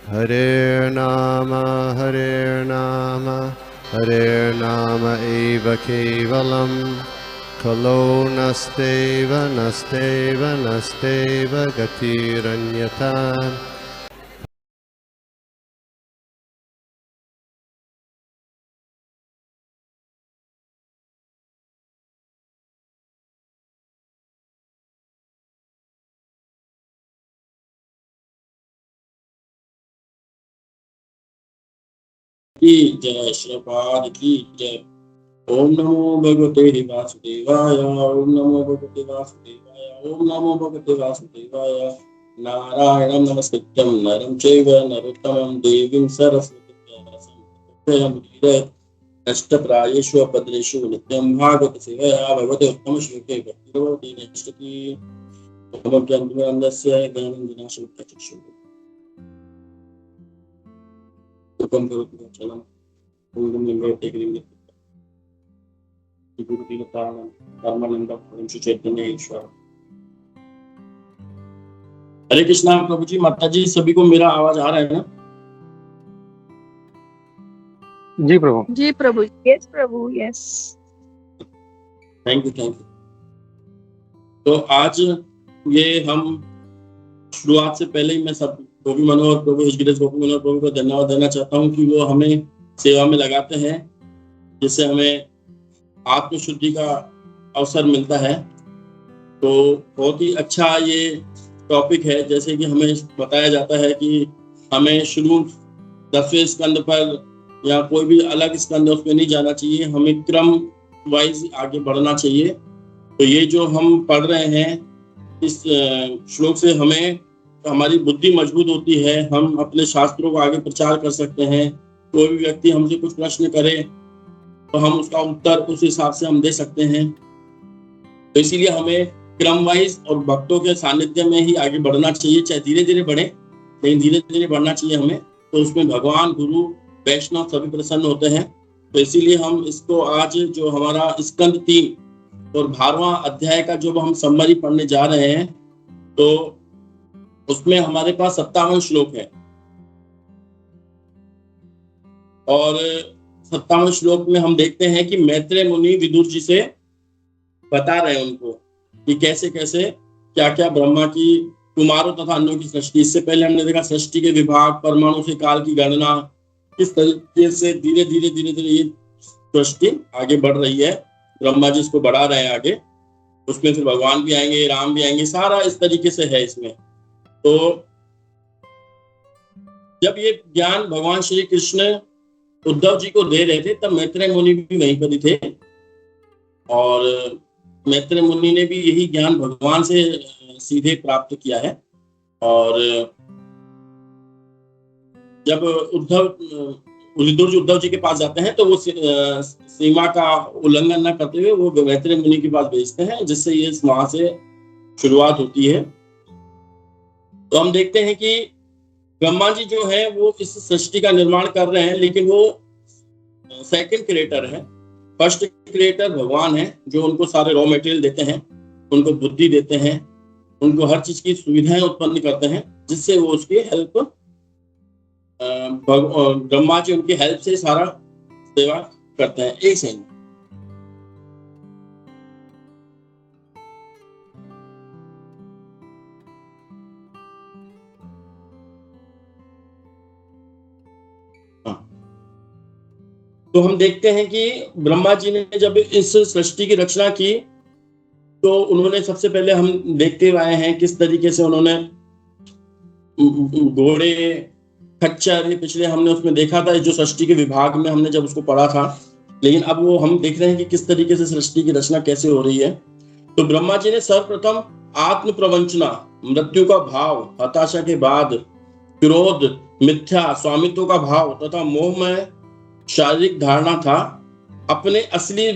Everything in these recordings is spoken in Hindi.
Hare Nama Hare Nama eva kevalam Kalo nasteva nasteva nasteva gatiranyata. की जय श्रीपाद की जय। ओम नमो भगवते वासुदेवाय। ओम नमो भगवते वासुदेवाय। ओम नमो भगवते वासुदेवाय। नारायणं नमस्कृत्यं नरं चैव नरोत्तमं देवीं सरस्वतीं व्यासं नष्टप्रायेषु अपद्रेषु नित्यं भागवत सेवया भगवते उत्तमश्लोके भक्तिर्भवति नष्टकी भगवद्गीतान्दस्य ज्ञानञ्जनाशुद्धचक्षुः उपं करोति वाचालं पूर्णं लिङ्गयते गिरिं हरे कृष्णा। प्रभु जी, माता जी, सभी को मेरा आवाज आ रहा है ना? जी प्रभु। जी प्रभु। यस प्रभु, यस। Thank you. तो आज ये हम शुरुआत से पहले ही मैं सब गोपी मनोहर प्रभु, ऋषिकेश गोपी मनोहर प्रभु को धन्यवाद देना चाहता हूँ कि वो हमें सेवा में लगाते हैं, जिससे हमें आत्मशुद्धि का अवसर मिलता है। तो बहुत ही अच्छा ये टॉपिक है। जैसे कि हमें बताया जाता है कि हमें शुरू 10वें स्कंद पर या कोई भी अलग स्कंद उस पर नहीं जाना चाहिए, हमें क्रम वाइज आगे बढ़ना चाहिए। तो ये जो हम पढ़ रहे हैं इस श्लोक से हमें हमारी बुद्धि मजबूत होती है, हम अपने शास्त्रों को आगे प्रचार कर सकते हैं। कोई भी व्यक्ति हमसे कुछ प्रश्न करे तो हम उसका उत्तर उस हिसाब से हम दे सकते हैं। तो इसीलिए हमें क्रम वाइज और भक्तों के सानिध्य में ही आगे बढ़ना चाहिए, चाहे धीरे धीरे बढ़े, लेकिन धीरे धीरे बढ़ना चाहिए हमें। तो उसमें भगवान, गुरु, वैष्णव सभी प्रसन्न होते हैं। तो इसीलिए हम इसको आज जो हमारा स्कंद 3 और 12वां अध्याय का जो हम समरी पढ़ने जा रहे हैं, तो उसमें हमारे पास 57 श्लोक है। और 57 श्लोक में हम देखते हैं कि मैत्रेय मुनि विदुर जी से बता रहे हैं उनको कि कैसे कैसे क्या क्या ब्रह्मा की, कुमारों तथा अन्यों की सृष्टि। इससे पहले हमने देखा सृष्टि के विभाग, परमाणु से काल की गणना, किस तरीके से धीरे धीरे ये सृष्टि आगे बढ़ रही है। ब्रह्मा जी इसको बढ़ा रहे हैं आगे, उसमें फिर भगवान भी आएंगे, राम भी आएंगे, सारा इस तरीके से है इसमें। तो जब ये ज्ञान भगवान श्री कृष्ण उद्धव जी को दे रहे थे, तब मैत्रेय मुनि भी वहीं पर ही थे। और मैत्रेय मुनि ने भी यही ज्ञान भगवान से सीधे प्राप्त किया है। और जब विदुर जी उद्धव जी के पास जाते हैं तो वो सीमा का उल्लंघन न करते हुए वो मैत्रेय मुनि के पास भेजते हैं, जिससे ये वहां से शुरुआत होती है। तो हम देखते हैं कि ब्रह्मा जी जो है वो इस सृष्टि का निर्माण कर रहे हैं, लेकिन वो सेकंड क्रिएटर है। फर्स्ट क्रिएटर भगवान है, जो उनको सारे रॉ मटेरियल देते हैं, उनको बुद्धि देते हैं, उनको हर चीज की सुविधाएं उत्पन्न करते हैं, जिससे वो उसकी हेल्प, ब्रह्मा जी उनकी हेल्प से सारा सेवा करते हैं। एक सेकंड। तो हम देखते हैं कि ब्रह्मा जी ने जब इस सृष्टि की रचना की, तो उन्होंने सबसे पहले हम देखते आए हैं किस तरीके से उन्होंने घोड़े, खच्चर, पिछले हमने उसमें देखा था जो सृष्टि के विभाग में हमने जब उसको पढ़ा था। लेकिन अब वो हम देख रहे हैं कि किस तरीके से सृष्टि की रचना कैसे हो रही है। तो ब्रह्मा जी ने सर्वप्रथम आत्म प्रवंचना, मृत्यु का भाव, हताशा के बाद क्रोध, मिथ्या, स्वामित्व का भाव तथा मोहमय शारीरिक धारणा था, अपने असली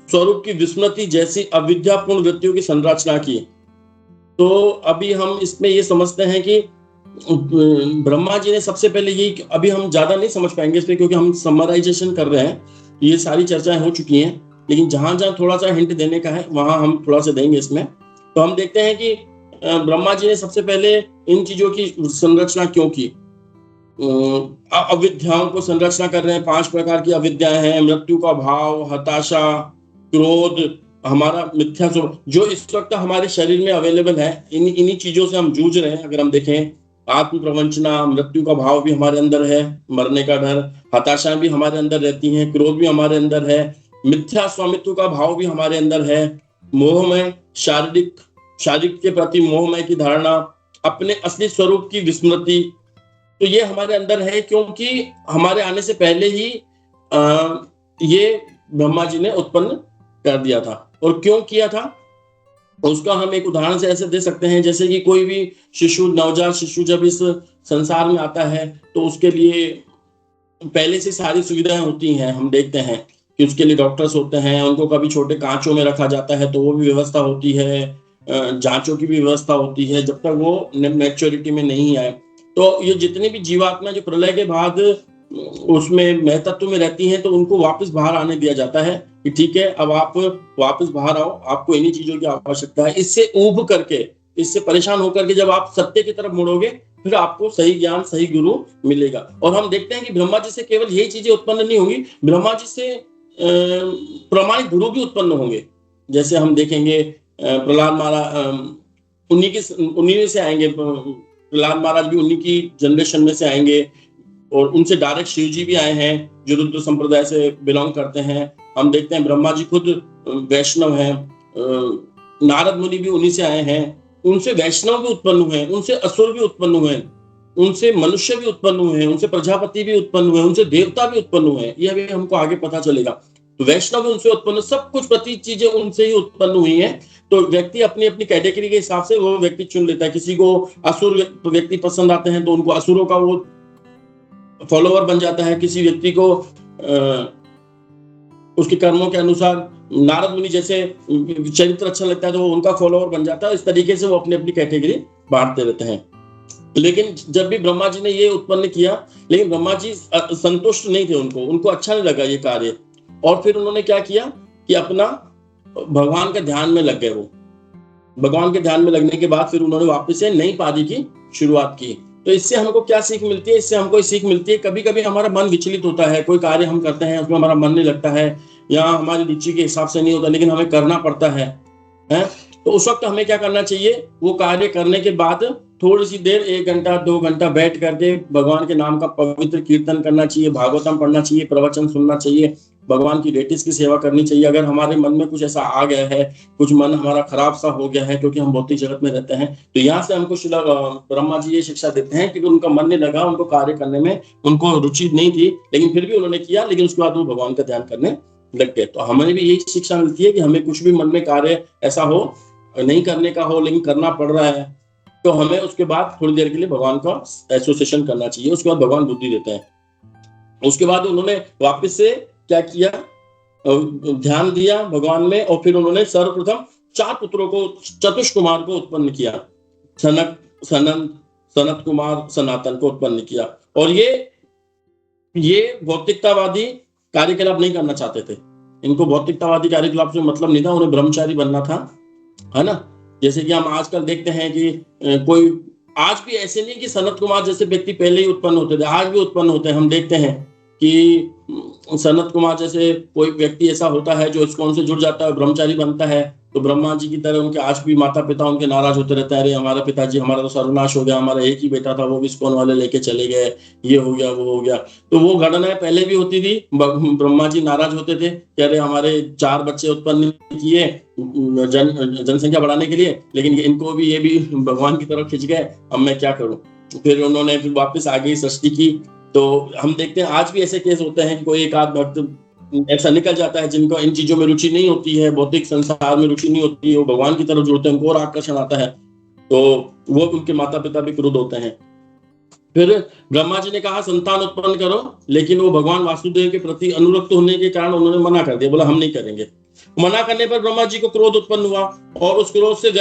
स्वरूप की विस्मृति जैसी अविद्यापूर्ण वृत्तियों की संरचना की। तो अभी हम इसमें ये समझते हैं कि ब्रह्मा जी ने सबसे पहले ये, अभी हम ज्यादा नहीं समझ पाएंगे इस पे क्योंकि हम समराइजेशन कर रहे हैं, ये सारी चर्चाएं हो चुकी हैं, लेकिन जहां जहां थोड़ा सा हिंट देने का है वहां हम थोड़ा सा देंगे इसमें। तो हम देखते हैं कि ब्रह्मा जी ने सबसे पहले इन चीजों की संरचना क्यों की। अविद्याओं को संरचना कर रहे हैं। 5 प्रकार की अविद्याएं हैं, मृत्यु का भाव, हताशा, क्रोध, हमारा मिथ्या स्वरूप, जो इस वक्त हमारे शरीर में अवेलेबल है। इन्हीं चीजों से हम जूझ रहे हैं। अगर हम देखें, आत्म प्रवंचना, मृत्यु का भाव भी हमारे अंदर है, मरने का डर, हताशा भी हमारे अंदर रहती है, क्रोध भी हमारे अंदर है, मिथ्या स्वामित्व का भाव भी हमारे अंदर है, मोहमय, शारीरिक के प्रति मोहमय की धारणा, अपने असली स्वरूप की विस्मृति, तो ये हमारे अंदर है, क्योंकि हमारे आने से पहले ही ये ब्रह्मा जी ने उत्पन्न कर दिया था। और क्यों किया था उसका हम एक उदाहरण से ऐसे दे सकते हैं, जैसे कि कोई भी शिशु, नवजात शिशु जब इस संसार में आता है तो उसके लिए पहले से सारी सुविधाएं होती हैं। हम देखते हैं कि उसके लिए डॉक्टर्स होते हैं, उनको कभी छोटे कांचों में रखा जाता है तो वो भी व्यवस्था होती है, जांचों की भी व्यवस्था होती है, जब तक वो मैच्योरिटी में नहीं आए। तो ये जितनी भी जीवात्मा जो प्रलय के बाद उसमें महतत्व में रहती हैं, तो उनको वापस बाहर आने दिया जाता है कि ठीक है, अब आप वापस बाहर आओ, आपको इन्हीं चीजों की आवश्यकता है। इससे ऊब करके, इससे परेशान होकर के जब आप सत्य की तरफ मुड़ोगे, फिर आपको सही ज्ञान, सही गुरु मिलेगा। और हम देखते हैं कि ब्रह्मा जी से केवल यही चीजें उत्पन्न नहीं होंगी, ब्रह्मा जी से प्रमाणिक गुरु भी उत्पन्न होंगे। जैसे हम देखेंगे प्रहलाद महाराज उन्हीं से आएंगे, प्रहलाद महाराज भी उन्हीं की जनरेशन में से आएंगे, और उनसे डायरेक्ट शिव जी भी आए हैं जो रुद्र संप्रदाय से बिलोंग करते हैं। हम देखते हैं ब्रह्मा जी खुद वैष्णव हैं, नारद मुनि भी उन्हीं से आए हैं, उनसे वैष्णव भी उत्पन्न हुए हैं, उनसे असुर भी उत्पन्न हुए हैं, उनसे मनुष्य भी उत्पन्न हुए हैं, उनसे प्रजापति भी उत्पन्न हुए हैं, उनसे देवता भी उत्पन्न हुए हैं। यह भी हमको आगे पता चलेगा। तो वैष्णव भी उनसे उत्पन्न, सब कुछ प्रति चीजें उनसे ही उत्पन्न हुई हैं। तो व्यक्ति अपनी अपनी कैटेगरी के हिसाब से वो व्यक्ति चुन लेता है। किसी को असुर व्यक्ति पसंद आते हैं तो उनको असुरों का वो फॉलोवर बन जाता है, किसी व्यक्ति को उसके कर्मों के अनुसार नारद मुनि जैसे चरित्र अच्छा लगता है तो वो उनका फॉलोवर बन जाता है। इस तरीके से वो अपनी अपनी कैटेगरी बांटते रहते हैं। लेकिन जब भी ब्रह्मा जी ने ये उत्पन्न किया, लेकिन ब्रह्मा जी संतुष्ट नहीं थे, उनको अच्छा नहीं लगा ये कार्य। और फिर उन्होंने क्या किया कि अपना भगवान के ध्यान में लग गए। वो भगवान के ध्यान में लगने के बाद फिर उन्होंने वापस से नई पारी की शुरुआत की। तो इससे हमको क्या सीख मिलती है? इससे हमको सीख मिलती है, कभी कभी हमारा मन विचलित होता है, कोई कार्य हम करते हैं उसमें हमारा मन नहीं लगता है, या हमारी रुचि के हिसाब से नहीं होता, लेकिन हमें करना पड़ता है। तो उस वक्त हमें क्या करना चाहिए? वो कार्य करने के बाद थोड़ी सी देर, 1 घंटा 2 घंटा बैठ करके भगवान के नाम का पवित्र कीर्तन करना चाहिए, भागवतम पढ़ना चाहिए, प्रवचन सुनना चाहिए, भगवान की डेटिस की सेवा करनी चाहिए। अगर हमारे मन में कुछ ऐसा आ गया है, कुछ मन हमारा खराब सा हो गया है क्योंकि हम भौतिक जगत में रहते हैं, तो यहाँ से हमको ब्रह्मा जी ये शिक्षा देते हैं कि उनका मन नहीं लगा, उनको कार्य करने में उनको रुचि नहीं थी, लेकिन फिर भी उन्होंने किया, लेकिन उसके बाद वो भगवान का ध्यान करने लग गए। तो हमें भी यही शिक्षा मिलती है कि हमें कुछ भी मन में कार्य ऐसा हो, नहीं करने का हो, लेकिन करना पड़ रहा है, तो हमें उसके बाद थोड़ी देर के लिए भगवान का एसोसिएशन करना चाहिए। उसके बाद भगवान बुद्धि देते हैं। उसके बाद उन्होंने वापस से क्या किया? ध्यान दिया भगवान में, और फिर उन्होंने सर्वप्रथम 4 पुत्रों को, चतुष कुमार को उत्पन्न किया। सनक, सनंद, सनत कुमार, सनातन को उत्पन्न किया। और ये भौतिकतावादी कार्यकलाप नहीं करना चाहते थे। इनको भौतिकतावादी कार्यकलाप से मतलब नहीं था, उन्हें ब्रह्मचारी बनना था, है ना। जैसे कि हम आजकल देखते हैं कि कोई, आज भी ऐसे नहीं कि सनत कुमार जैसे व्यक्ति पहले ही उत्पन्न होते थे, आज भी उत्पन्न होते हैं। हम देखते हैं कि सनत कुमार जैसे कोई व्यक्ति ऐसा होता है जो इस्कॉन से जुड़ जाता है, ब्रह्मचारी बनता है, तो ब्रह्मा जी की तरह उनके आज भी माता पिता उनके नाराज होते रहते हैं, अरे हमारा पिताजी, हमारा तो सर्वनाश हो गया, हमारा एक ही बेटा था, वो भी इस्कॉन वाले लेके चले गए, ये हो गया, वो हो गया। तो वो घटनाएं पहले भी होती थी। ब्रह्मा जी नाराज होते थे कि अरे हमारे 4 बच्चे उत्पन्न किए जनसंख्या बढ़ाने के लिए, लेकिन इनको भी, ये भी भगवान की तरफ खिंच गए, अब मैं क्या करूं। फिर उन्होंने फिर वापस आगे सृष्टि की। तो हम देखते हैं आज भी ऐसे केस होते हैं कि कोई एक आध भक्त ऐसा निकल जाता है जिनको इन चीजों में रुचि नहीं होती है, भौतिक संसार में रुचि नहीं होती है, वो भगवान की तरफ जुड़ते हैं, उनको और आकर्षण आता है, तो वो उनके माता पिता भी क्रुद्ध होते हैं। फिर ब्रह्मा जी ने कहा संतान उत्पन्न करो, लेकिन वो भगवान वासुदेव के प्रति अनुरक्त होने के कारण उन्होंने मना कर दिया, बोला हम नहीं करेंगे। मना करने पर ब्रह्मा जी को क्रोध उत्पन्न हुआ, और उस क्रोध से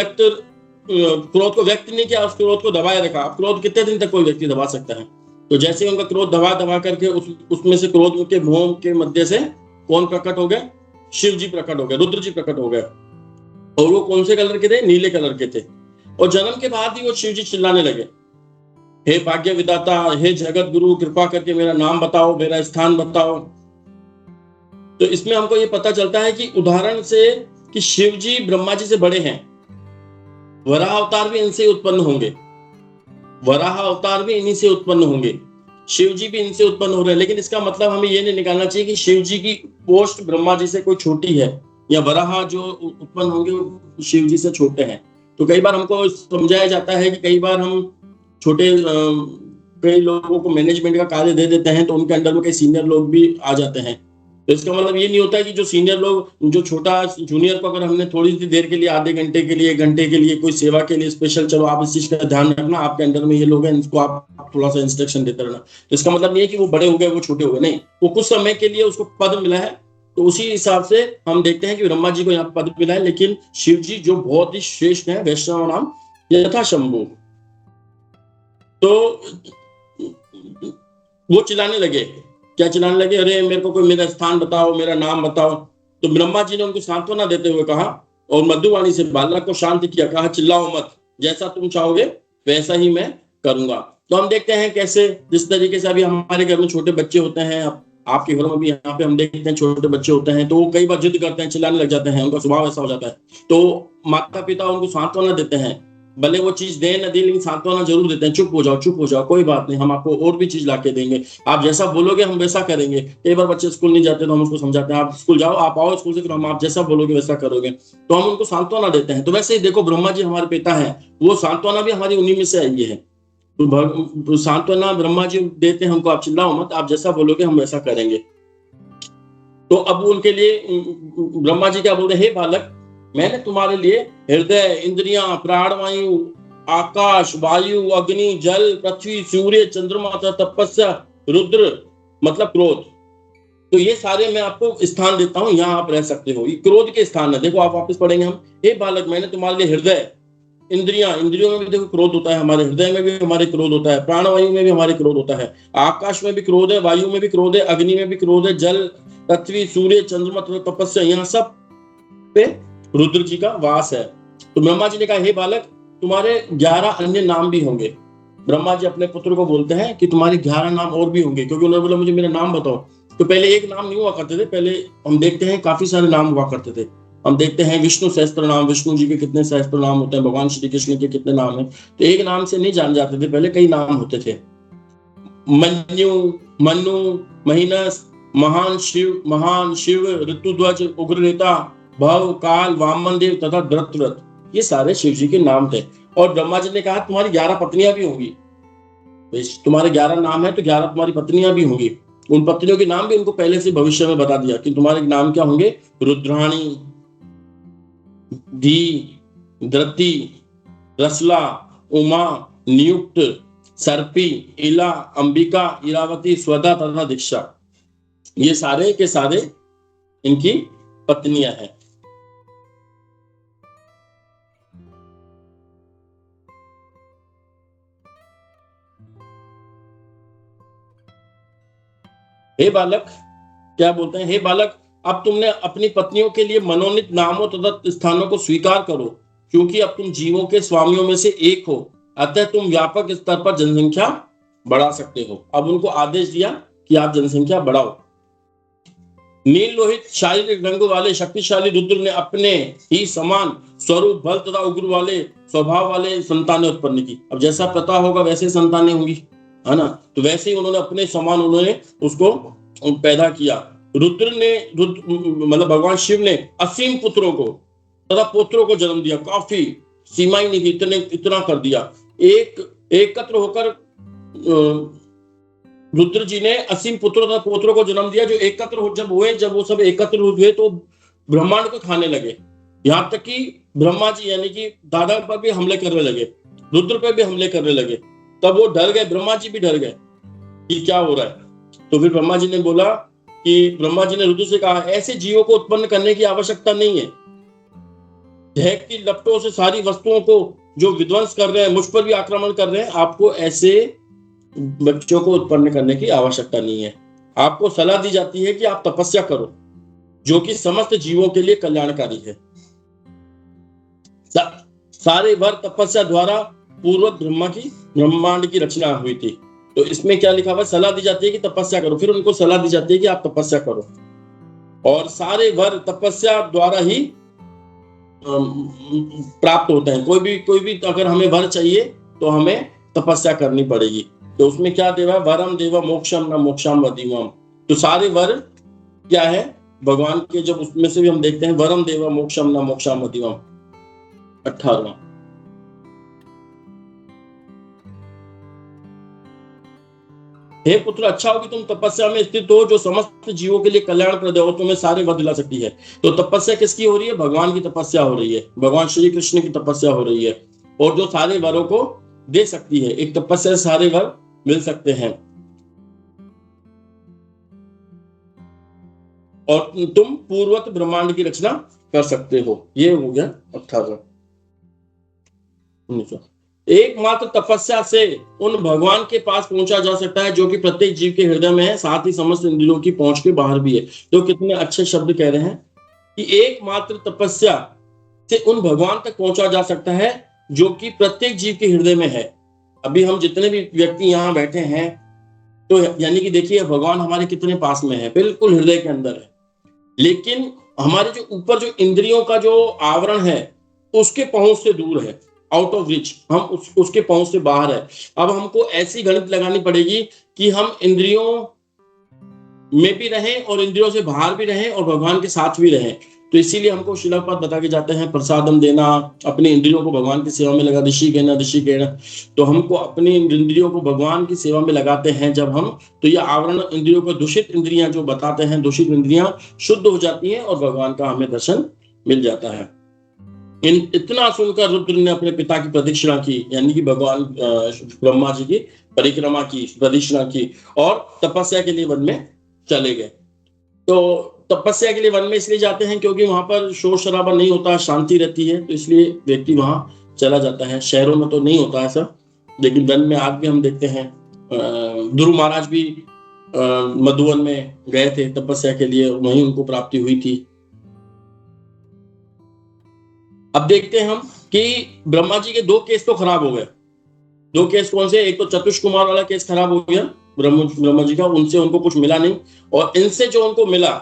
क्रोध को व्यक्त नहीं किया, उस क्रोध को दबाए रखा। अब क्रोध कितने दिन तक कोई व्यक्ति दबा सकता है? तो जैसे उनका क्रोध दबा करके उसमें से, क्रोध के भोम के मध्य से कौन प्रकट हो गए? शिव जी प्रकट हो गए, रुद्र जी प्रकट हो गए। और वो कौन से कलर के थे? नीले कलर के थे। और जन्म के बाद ही वो शिव जी चिल्लाने लगे, हे भाग्य विदाता, हे जगत गुरु, कृपा करके मेरा नाम बताओ, मेरा स्थान बताओ। तो इसमें हमको ये पता चलता है कि उदाहरण से कि शिव जी ब्रह्मा जी से बड़े हैं, वराह अवतार भी इनसे उत्पन्न होंगे, वराह अवतार भी इन्हीं से उत्पन्न होंगे, शिव जी भी इनसे उत्पन्न हो रहे हैं। लेकिन इसका मतलब हमें ये नहीं निकालना चाहिए कि शिव जी की पोस्ट ब्रह्मा जी से कोई छोटी है, या वराह जो उत्पन्न होंगे वो शिव जी से छोटे हैं। तो कई बार हमको समझाया जाता है कि कई बार हम छोटे कई लोगों को मैनेजमेंट का कार्य दे देते हैं, तो उनके अंडर में कई सीनियर लोग भी आ जाते हैं। तो इसका मतलब ये नहीं होता है कि जो सीनियर लोग, जो छोटा जूनियर को अगर हमने थोड़ी सी देर के लिए, आधे घंटे के लिए, 1 घंटे के लिए कोई सेवा के लिए स्पेशल, चलो आप इस चीज का ध्यान रखना, आपके अंडर में ये लोग हैं, इनको आप थोड़ा सा इंस्ट्रक्शन देते रहना। तो इसका मतलब नहीं है कि वो बड़े हो गए, वो छोटे हो गए, नहीं, वो कुछ समय के लिए उसको पद मिला है। तो उसी हिसाब से हम देखते हैं कि ब्रह्मा जी को यहाँ पद मिला है, लेकिन शिव जी जो बहुत ही श्रेष्ठ है, वैष्णव नाम यथा शंभु। तो वो चिल्लाने लगे, क्या चिल्लाने लगे, अरे मेरे को कोई मेरा स्थान बताओ, मेरा नाम बताओ। तो ब्रह्मा जी ने उनको सांत्वना देते हुए कहा और मधुवाणी से बालक को शांत किया, कहा चिल्लाओ मत, जैसा तुम चाहोगे वैसा ही मैं करूंगा। तो हम देखते हैं कैसे, जिस तरीके से अभी हमारे घर में छोटे बच्चे होते हैं, आपके घरों में भी यहाँ पे हम देखते हैं छोटे बच्चे होते हैं, तो वो कई बार जिद करते हैं, चिल्लाने लग जाते हैं, उनका स्वभाव ऐसा हो जाता है। तो माता पिता उनको सांत्वना देते हैं, भले वो चीज दे न दे, लेकिन सांत्वना जरूर देते हैं, चुप हो जाओ, कोई बात नहीं, हम आपको और भी चीज लाके देंगे, आप जैसा बोलोगे हम वैसा करेंगे। कई बार बच्चे स्कूल नहीं जाते तो हम उसको समझाते हैं, आप स्कूल जाओ, आप आओ स्कूल से, फिर हम आप जैसा बोलोगे वैसा करोगे। तो हम उनको सांत्वना देते हैं। तो वैसे ही देखो, ब्रह्मा जी हमारे पिता है, वो सांत्वना भी हमारी उन्हीं में से आई है। तो सांत्वना ब्रह्मा जी देते हैं हमको, आप चिल्लाओ मत, आप जैसा बोलोगे हम वैसा करेंगे। तो अब उनके लिए ब्रह्मा जी क्या बोलते हैं, हे बालक, मैंने तुम्हारे लिए हृदय, इंद्रियां, प्राणवायु, आकाश, वायु, अग्नि, जल, पृथ्वी, सूर्य, चंद्रमा तथा तपस्या, रुद्र मतलब क्रोध, तो ये सारे मैं आपको स्थान देता हूं, यहाँ आप रह सकते हो। ये क्रोध के स्थान है। देखो आप वापस पढ़ेंगे हम, हे बालक, मैंने तुम्हारे लिए हृदय, इंद्रियों में भी देखो क्रोध होता है, हमारे हृदय में भी हमारे क्रोध होता है, प्राणवायु में भी हमारे क्रोध होता है, आकाश में भी क्रोध है, वायु में भी क्रोध है, अग्नि में भी क्रोध है, जल, पृथ्वी, सूर्य, चंद्रमा तथा तपस्या, यहाँ सब पे रुद्र जी का वास है। तो ब्रह्मा जी ने कहा, हे बालक, तुम्हारे 11 अन्य नाम भी होंगे। ब्रह्मा जी अपने पुत्र को बोलते हैं कि तुम्हारे 11 नाम और भी होंगे, क्योंकि उन्होंने बोला मुझे मेरा नाम बताओ। तो पहले एक नाम नहीं हुआ करते थे, पहले हम देखते हैं काफी सारे नाम हुआ करते थे। हम देखते हैं विष्णु सहस्त्र नाम, विष्णु जी के कितने सहस्त्र नाम होते हैं, भगवान श्री कृष्ण के कितने नाम है। तो एक नाम से नहीं जान जाते थे, पहले कई नाम होते थे। मन्यु, मनु, महीनस, महान शिव, ऋतुध्वज, उग्रनेता, भव, काल, वामन देव तथा दत्तव्रत, ये सारे शिव जी के नाम थे। और ब्रह्मा जी ने कहा तुम्हारी 11 पत्नियां भी होंगी। तुम्हारे 11 नाम है तो 11 तुम्हारी पत्नियां भी होंगी। उन पत्नियों के नाम भी उनको पहले से भविष्य में बता दिया कि तुम्हारे नाम क्या होंगे, रुद्राणी, धी, द्रति, रसला, उमा, नियुक्त, सर्पी, इला, अंबिका, इरावती, स्वदा तथा दीक्षा, ये सारे के सारे इनकी पत्नियां हैं। हे बालक, क्या बोलते हैं, हे बालक, अब तुमने अपनी पत्नियों के लिए मनोनीत नामों तथा स्थानों को स्वीकार करो, क्योंकि अब तुम जीवों के स्वामियों में से एक हो, अतः तुम व्यापक स्तर पर जनसंख्या बढ़ा सकते हो। अब उनको आदेश दिया कि आप जनसंख्या बढ़ाओ। नील लोहित शारीरिक रंग वाले शक्तिशाली रुद्र ने अपने ही समान स्वरूप, बल तथा उग्र वाले स्वभाव वाले संतानें उत्पन्न की। अब जैसा पता होगा वैसे संतानें होंगी, है ना। तो वैसे ही उन्होंने अपने समान उन्होंने उसको पैदा किया। रुद्र मतलब भगवान शिव ने असीम पुत्रों को तथा पुत्रों को जन्म दिया। काफी सीमा ही नहीं थी, इतना कर दिया। एकत्र होकर रुद्र जी ने असीम पुत्रों तथा पुत्रों को जन्म दिया, जो एकत्र जब वो सब एकत्र हुए तो ब्रह्मांड को खाने लगे। यहाँ तक कि ब्रह्मा जी यानी कि दादा पर भी हमले करने लगे, रुद्र पर भी हमले करने लगे। तब वो डर गए, ब्रह्मा जी भी डर गए कि क्या हो रहा है। तो फिर ब्रह्मा जी ने बोला कि ब्रह्मा जी ने रुद्र से कहा, ऐसे जीवों को उत्पन्न करने की आवश्यकता नहीं है। ढेक की लपटों से सारी वस्तुओं को जो विध्वंस कर रहे हैं, मुझ पर भी आक्रमण कर रहे हैं, आपको ऐसे बच्चों को उत्पन्न करने की आवश्यकता नहीं है। आपको सलाह दी जाती है कि आप तपस्या करो, जो कि समस्त जीवों के लिए कल्याणकारी है। सारे वर तपस्या द्वारा पूर्व ब्रह्मांड की रचना हुई थी। तो इसमें क्या लिखा हुआ है, सलाह दी जाती है कि तपस्या करो, फिर उनको सलाह दी जाती है कि आप तपस्या करो, और सारे वर तपस्या द्वारा ही प्राप्त होते हैं। कोई भी अगर हमें वर चाहिए तो हमें तपस्या करनी पड़ेगी। तो उसमें क्या देवा, वरम देवा मोक्षम न मोक्षम वदीमम। तो सारे वर क्या है भगवान के, जब उसमें से भी हम देखते हैं वरम देवा मोक्षम न मोक्षम वदीमम 18वां। हे पुत्र, अच्छा हो कि तुम तपस्या में स्थित हो जो समस्त जीवों के लिए कल्याणप्रद है और तुम्हें सारे वर दिला सकती है। तो तपस्या किसकी हो रही है, भगवान की तपस्या हो रही है, भगवान श्री कृष्ण की तपस्या हो रही है, और जो सारे वरों को दे सकती है। एक तपस्या से सारे वर मिल सकते हैं, और तुम पूर्वत ब्रह्मांड की रचना कर सकते हो। ये हो गया 18। एकमात्र तपस्या से उन भगवान के पास पहुंचा जा सकता है जो कि प्रत्येक जीव के हृदय में है, साथ ही समस्त इंद्रियों की पहुंच के बाहर भी है। तो कितने अच्छे शब्द कह रहे हैं कि एकमात्र तपस्या से उन भगवान तक पहुंचा जा सकता है जो कि प्रत्येक जीव के हृदय में है। अभी हम जितने भी व्यक्ति यहाँ बैठे हैं, तो यानी कि देखिए भगवान हमारे कितने पास में है, बिल्कुल हृदय के अंदर है। लेकिन हमारे जो ऊपर जो इंद्रियों का जो आवरण है उसके पहुंच से दूर है, आउट ऑफ रीच, हम उसके पहुंच से बाहर है। अब हमको ऐसी गणित लगानी पड़ेगी कि हम इंद्रियों में भी रहें और इंद्रियों से बाहर भी रहें और भगवान के साथ भी रहें। तो इसीलिए हमको शिलापद बता के जाते हैं, प्रसादम देना, अपनी इंद्रियों को भगवान की सेवा में लगा, ऋषि कहना। तो हमको अपनी इंद्रियों को भगवान की सेवा में लगाते हैं जब हम, तो ये आवरण इंद्रियों को, दूषित इंद्रियां जो बताते हैं, दूषित इंद्रियां शुद्ध हो जाती हैं और भगवान का हमें दर्शन मिल जाता है। इतना सुनकर रुद्र ने अपने पिता की प्रदक्षिणा की, यानी कि भगवान ब्रह्मा जी की परिक्रमा की, प्रदक्षिणा की, और तपस्या के लिए वन में चले गए। तो तपस्या के लिए वन में इसलिए जाते हैं क्योंकि वहां पर शोर शराबा नहीं होता, शांति रहती है, तो इसलिए व्यक्ति वहां चला जाता है। शहरों में तो नहीं होता ऐसा, लेकिन वन में आज भी हम देखते हैं। ध्रुव महाराज भी मधुवन में गए थे तपस्या के लिए, वहीं उनको प्राप्ति हुई थी। अब देखते हैं हम कि ब्रह्मा जी के 2 केस तो खराब हो गए। 2 केस कौन से, एक तो चतुष कुमार वाला केस खराब हो गया ब्रह्मा जी का, उनसे उनको कुछ मिला नहीं, और इनसे जो उनको मिला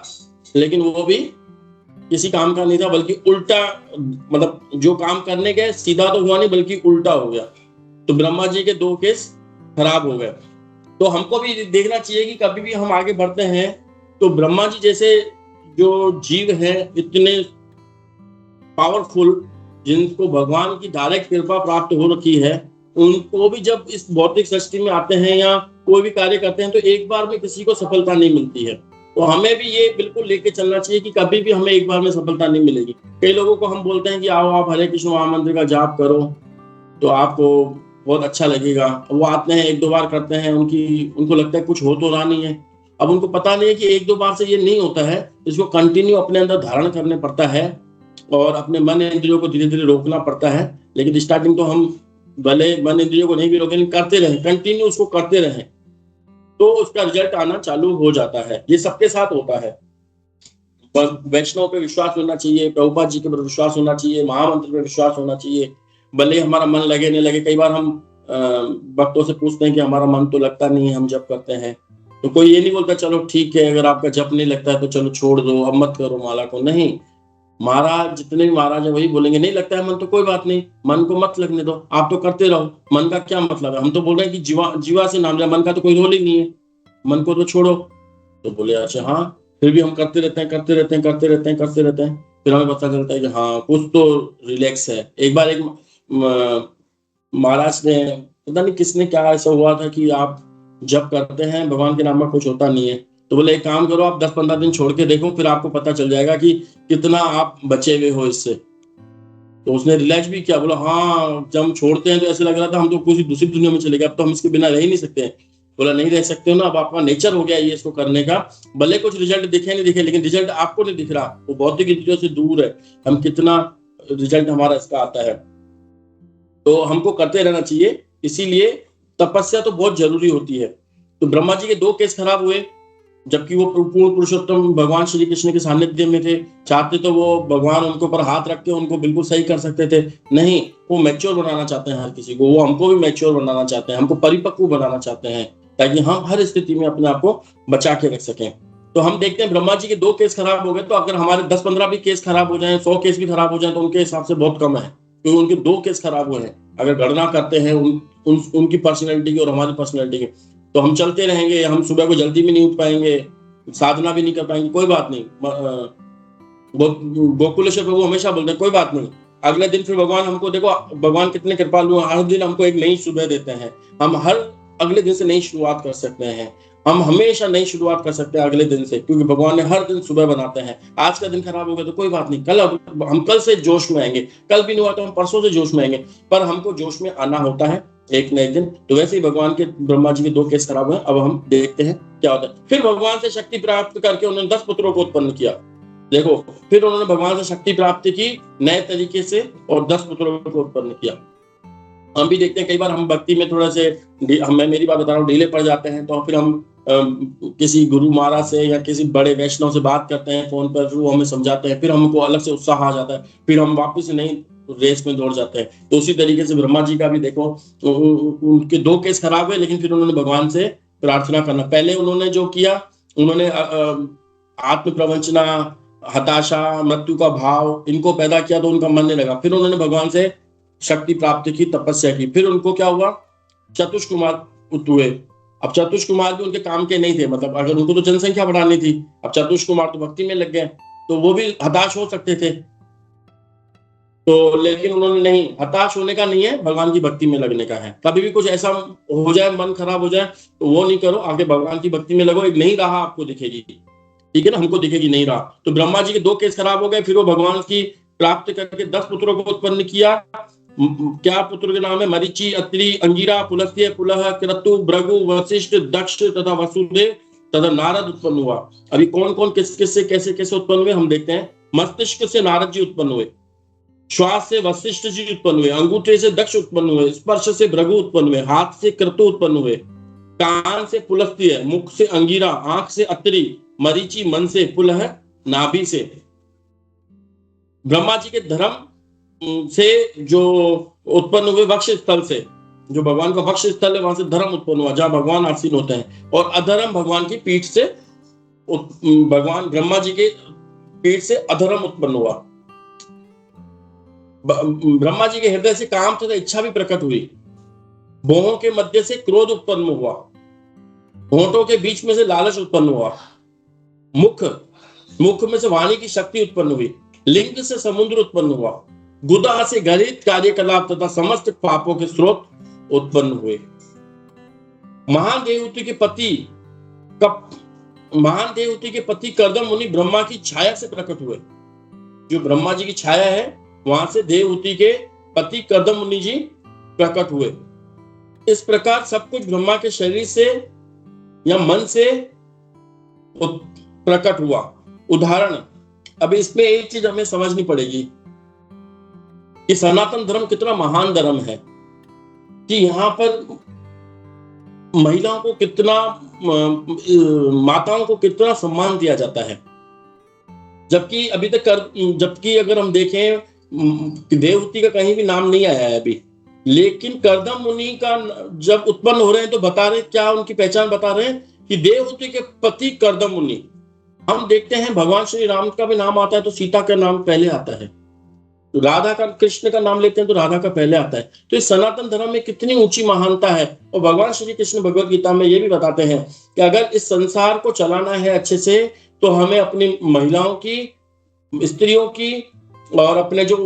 लेकिन वो भी किसी काम का नहीं था, बल्कि उल्टा, मतलब जो काम करने गए सीधा तो हुआ नहीं बल्कि उल्टा हो गया। तो ब्रह्मा जी के 2 केस खराब हो गए। तो हमको भी देखना चाहिए कि कभी भी हम आगे बढ़ते हैं तो ब्रह्मा जी जैसे जो जीव हैं, इतने पावरफुल, जिनको भगवान की डायरेक्ट कृपा प्राप्त हो रखी है, उनको भी जब इस भौतिक सृष्टि में आते हैं या कोई भी कार्य करते हैं तो एक बार में किसी को सफलता नहीं मिलती है। तो हमें भी ये बिल्कुल लेके चलना चाहिए कि कभी भी हमें एक बार में सफलता नहीं मिलेगी। कई लोगों को हम बोलते हैं कि आओ आप हरे कृष्ण महामंत्र का जाप करो तो आपको बहुत अच्छा लगेगा। वो आते हैं 1-2 बार करते हैं, उनको लगता है कुछ हो तो रहा नहीं है। अब उनको पता नहीं है कि 1-2 बार से ये नहीं होता है, इसको कंटिन्यू अपने अंदर धारण करने पड़ता है और अपने मन इंद्रियों को धीरे धीरे रोकना पड़ता है। लेकिन स्टार्टिंग तो हम भले मन इंद्रियों को नहीं भी रोकें, करते रहें, कंटिन्यू उसको करते रहें, तो उसका रिजल्ट आना चालू हो जाता है। ये सबके साथ होता है। वैष्णव पे विश्वास होना चाहिए, प्रभुपाद जी के पर विश्वास होना चाहिए, महामंत्र पे विश्वास होना चाहिए, भले हमारा मन लगे नहीं लगे। कई बार हम भक्तों से पूछते हैं कि हमारा मन तो लगता नहीं है, हम जप करते हैं, तो कोई ये नहीं बोलता चलो ठीक है, अगर आपका जप नहीं लगता है तो चलो छोड़ दो, अब मत करो माला को। नहीं, महाराज जितने भी महाराज है वही बोलेंगे नहीं लगता है मन तो कोई बात नहीं, मन को मत लगने दो, आप तो करते रहो। मन का क्या मतलब है, हम तो बोल रहे हैं कि जीवा से नाम लिया, मन का तो कोई रोल ही नहीं है, मन को तो छोड़ो। तो बोले अच्छा हाँ, फिर भी हम करते रहते हैं। फिर हमें पता चलता है कि हाँ कुछ तो रिलैक्स है। एक बार एक महाराज ने, पता नहीं किसने, क्या ऐसा हुआ था कि आप जब करते हैं भगवान के नाम में कुछ होता नहीं है, तो बोले एक काम करो आप 10-15 दिन छोड़ के देखो, फिर आपको पता चल जाएगा कि कितना आप बचे हुए हो इससे। तो उसने रिलैक्स भी किया, बोला हाँ जब हम छोड़ते हैं तो ऐसे लग रहा था हम तो कुछ दूसरी दुनिया में चले गए, अब तो हम इसके बिना रह ही नहीं सकते हैं। बोला नहीं रह सकते हो ना, अब आपका नेचर हो गया ये इसको करने का, भले कुछ रिजल्ट दिखे नहीं दिखे, लेकिन रिजल्ट आपको नहीं दिख रहा, वो भौतिक इंद्रियों से दूर है, हम कितना रिजल्ट हमारा इसका आता है। तो हमको करते रहना चाहिए, इसीलिए तपस्या तो बहुत जरूरी होती है। तो ब्रह्मा जी के 2 केस खराब हुए, जबकि वो पूर्ण पुरुषोत्तम भगवान श्री कृष्ण के सानिध्य में थे। चाहते तो वो भगवान उनके ऊपर हाथ रख के उनको बिल्कुल सही कर सकते थे, नहीं, वो मैच्योर बनाना चाहते हैं हर किसी को। वो हमको भी मैच्योर बनाना चाहते हैं, हमको परिपक्व बनाना चाहते हैं, ताकि हम हर स्थिति में अपने आप को बचा के रख सकें। तो हम देखते हैं ब्रह्मा जी के 2 केस खराब हो गए, तो अगर हमारे 10-15 भी केस खराब हो जाएं, 100 केस भी खराब हो जाएं, तो उनके हिसाब से बहुत कम है, क्योंकि उनके 2 केस खराब हुए हैं। अगर गणना करते हैं उनकी पर्सनैलिटी की और हमारी पर्सनैलिटी की, तो हम चलते रहेंगे, हम सुबह को जल्दी भी नहीं उठ पाएंगे, साधना भी नहीं कर पाएंगे, कोई बात नहीं। गोकुलेश्वर प्रभु हमेशा बोलते हैं कोई बात नहीं, अगले दिन फिर भगवान हमको, देखो भगवान कितने कृपालु हैं, हर दिन हमको एक नई सुबह देते हैं। हम हर अगले दिन से नई शुरुआत कर सकते हैं, हम हमेशा नई शुरुआत कर सकते हैं अगले दिन से, क्योंकि भगवान ने हर दिन सुबह बनाते हैं। आज का दिन खराब हो गया तो कोई बात नहीं, हम कल से जोश में आएंगे, कल भी नहीं हुआ तो हम परसों से जोश में आएंगे, पर हमको जोश में आना होता है एक न एक दिन। तो वैसे ही भगवान के, ब्रह्मा जी के 2 केस खराब हुए। अब हम देखते हैं क्या होता है। फिर भगवान से शक्ति प्राप्त करके उन्होंने 10 पुत्रों को उत्पन्न किया। देखो, फिर उन्होंने भगवान से शक्ति प्राप्त की नए तरीके से और 10 पुत्रों को उत्पन्न किया। हम भी देखते हैं कई बार हम भक्ति में थोड़ा से, मैं मेरी बात बता रहा हूँ, ढीले पड़ जाते हैं, तो फिर हम किसी गुरु महाराज से या किसी बड़े वैष्णव से बात करते हैं फोन पर, फिर वो हमें समझाते हैं, फिर हमको अलग से उत्साह आ जाता है, फिर हम वापस नई रेस में दौड़ जाते हैं। तो उसी तरीके से ब्रह्मा जी का भी देखो, उनके 2 केस खराब हुए, लेकिन फिर उन्होंने भगवान से प्रार्थना करना, पहले उन्होंने जो किया, उन्होंने आत्म प्रवंचना, हताशा, मृत्यु का भाव, इनको पैदा किया, तो उनका मन नहीं लगा। फिर उन्होंने भगवान से शक्ति प्राप्त की, तपस्या की, फिर उनको क्या हुआ, चतुष कुमार हुए। अब चतुष कुमार भी उनके काम के नहीं थे, मतलब अगर उनको तो जनसंख्या बढ़ानी थी, अब चतुष कुमार तो भक्ति में लग गए, तो वो भी हताश हो सकते थे, तो लेकिन उन्होंने नहीं, हताश होने का नहीं है, भगवान की भक्ति में लगने का है। कभी भी कुछ ऐसा हो जाए, मन खराब हो जाए, तो वो नहीं करो, आगे भगवान की भक्ति में लगो, एक नई राह आपको दिखेगी, ठीक है ना, हमको दिखेगी नई राह। तो ब्रह्मा जी के 2 केस खराब हो गए, फिर वो भगवान की प्राप्त करके 10 पुत्रों को उत्पन्न किया। क्या पुत्र के नाम है? मरीचि, अत्रि, अंगिरा, पुलस्त्य, पुलह, क्रतु, भृगु, वशिष्ठ, दक्ष तथा वसुदेव तथा नारद उत्पन्न हुआ। अभी कौन कौन किस किस से कैसे कैसे उत्पन्न हुए हम देखते हैं। मस्तिष्क से नारद जी उत्पन्न हुए, श्वास से वशिष्ठ जी उत्पन्न हुए, अंगूठे से दक्ष उत्पन्न हुए, स्पर्श से भृगु उत्पन्न हुए, हाथ से क्रतु उत्पन्न हुए, कान से पुलस्त्य, मुख से अंगिरा, आंख से अत्रि, मरीचि, मन से, पुलह नाभि से। ब्रह्मा जी के धर्म से जो उत्पन्न हुए, वक्ष स्थल से, जो भगवान का वक्ष स्थल है, वहां से धर्म उत्पन्न हुआ, जहां भगवान आसीन होते हैं। और अधर्म भगवान की पीठ से, भगवान ब्रह्मा जी के पीठ से अधर्म उत्पन्न हुआ। ब्रह्मा जी के हृदय से काम तथा इच्छा भी प्रकट हुई। भौहों के मध्य से क्रोध उत्पन्न हुआ, होंठों के बीच में से लालच उत्पन्न हुआ, मुख में से वाणी की शक्ति उत्पन्न हुई, लिंग से समुद्र उत्पन्न हुआ, गुदा से गलित कार्यकलाप तथा समस्त पापों के स्रोत उत्पन्न हुए। महान देवहूति के पति कर्दम मुनि ब्रह्मा की छाया से प्रकट हुए। जो ब्रह्मा जी की छाया है, वहां से देवहूति के पति कर्दम मुनि जी प्रकट हुए। इस प्रकार सब कुछ ब्रह्मा के शरीर से या मन से प्रकट हुआ। उदाहरण, अब इसमें एक चीज हमें समझनी पड़ेगी कि सनातन धर्म कितना महान धर्म है, कि यहाँ पर महिलाओं को कितना, माताओं को कितना सम्मान दिया जाता है। जबकि अभी तक जबकि अगर हम देखें, देवहूति का कहीं भी नाम नहीं आया है अभी, लेकिन कर्दम मुनि का जब उत्पन्न हो रहे हैं तो बता रहे, क्या उनकी पहचान बता रहे हैं कि देवहूति के पति कर्दम मुनि। हम देखते हैं भगवान श्री राम का भी नाम आता है तो सीता का नाम पहले आता है, राधा का, कृष्ण का नाम लेते हैं तो राधा का पहले आता है। तो इस सनातन धर्म में कितनी ऊंची महानता है। और भगवान श्री कृष्ण भगवद गीता में ये भी बताते हैं कि अगर इस संसार को चलाना है अच्छे से, तो हमें अपनी महिलाओं की, स्त्रियों की, और अपने जो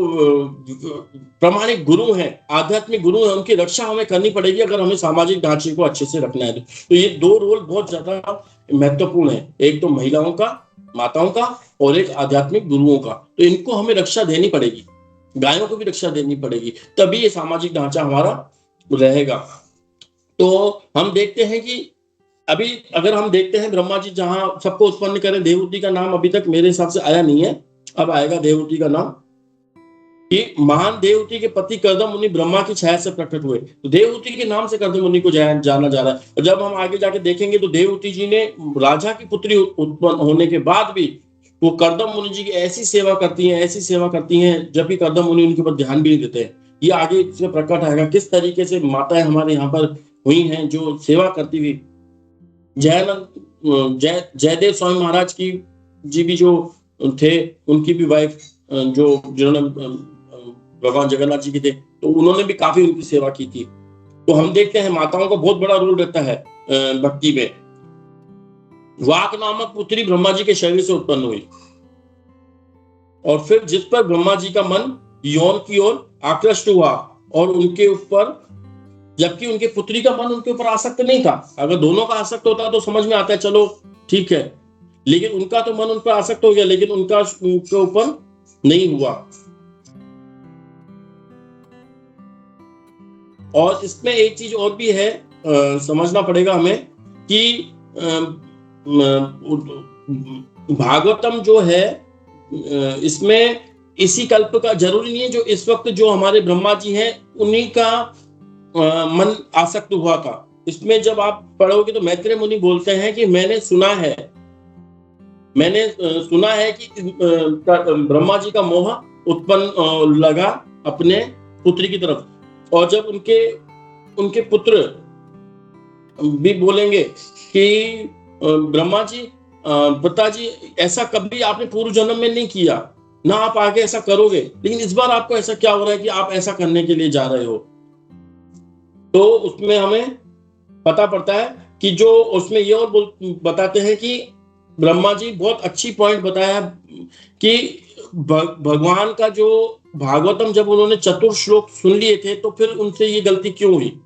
प्रामाणिक गुरु हैं, आध्यात्मिक गुरु हैं, उनकी रक्षा हमें करनी पड़ेगी, अगर हमें सामाजिक ढांचे को अच्छे से रखना है। तो ये 2 रोल बहुत ज्यादा महत्वपूर्ण है, एक तो महिलाओं का, माताओं का, और एक आध्यात्मिक गुरुओं का। तो इनको हमें रक्षा देनी पड़ेगी, गायों को भी रक्षा देनी पड़ेगी, तभी ये सामाजिक ढांचा हमारा रहेगा। तो हम देखते हैं कि अभी अगर हम देखते हैं, ब्रह्मा जी जहां सबको उत्पन्न करें, देवहूति का नाम अभी तक मेरे हिसाब से आया नहीं है, अब आएगा देवहूति का नाम। कि महान देवहूति के पति कर्दम मुनि ब्रह्मा की छाया से प्रकट हुए। तो देवहूति के नाम से कर्दम मुनि को जाना जा रहा है। और जब हम आगे जाके देखेंगे तो देवहूति जी ने राजा की पुत्री उत्पन्न होने के बाद भी वो कर्दम मुनि जी की ऐसी सेवा करती हैं, जबकि कर्दम मुनि उनके ऊपर ध्यान भी नहीं देते हैं। ये आगे इसमें प्रकट आएगा किस तरीके से माताएं हमारे यहाँ पर हुई हैं जो सेवा करती हुई। जयदेव स्वामी महाराज की जी भी जो थे, उनकी भी वाइफ जो जिन्होंने भगवान जगन्नाथ जी की थे, तो उन्होंने भी काफी उनकी सेवा की थी। तो हम देखते हैं माताओं का बहुत बड़ा रोल रहता है भक्ति में। वाक नामक पुत्री ब्रह्मा जी के शरीर से उत्पन्न हुई और फिर जिस पर ब्रह्मा जी का मन यौन की ओर आकृष्ट हुआ और उनके ऊपर, जबकि उनके पुत्री का मन उनके ऊपर आसक्त नहीं था। अगर दोनों का आसक्त होता तो समझ में आता है, चलो ठीक है, लेकिन उनका तो मन उन पर आसक्त हो गया, लेकिन उनका उनके ऊपर नहीं हुआ। और इसमें एक चीज और भी है, समझना पड़ेगा हमें कि भागवतम जो है इसमें इसी कल्प का जरूरी नहीं है, जो इस वक्त जो हमारे ब्रह्मा जी हैं उन्हीं का मन आसक्त हुआ था। इसमें जब आप पढ़ोगे तो मैत्रेय मुनि बोलते हैं कि मैंने सुना है कि ब्रह्मा जी का मोह उत्पन्न लगा अपने पुत्री की तरफ, और जब उनके पुत्र भी बोलेंगे कि ब्रह्मा जी, पिताजी, ऐसा कभी आपने पूर्व जन्म में नहीं किया, ना आप आगे ऐसा करोगे, लेकिन इस बार आपको ऐसा क्या हो रहा है कि आप ऐसा करने के लिए जा रहे हो। तो उसमें हमें पता पड़ता है कि जो उसमें ये और बताते हैं कि ब्रह्मा जी बहुत अच्छी पॉइंट बताया कि भगवान का जो भागवतम जब उन्होंने चतुर श्लोक सुन लिए थे तो फिर उनसे ये गलती क्यों हुई,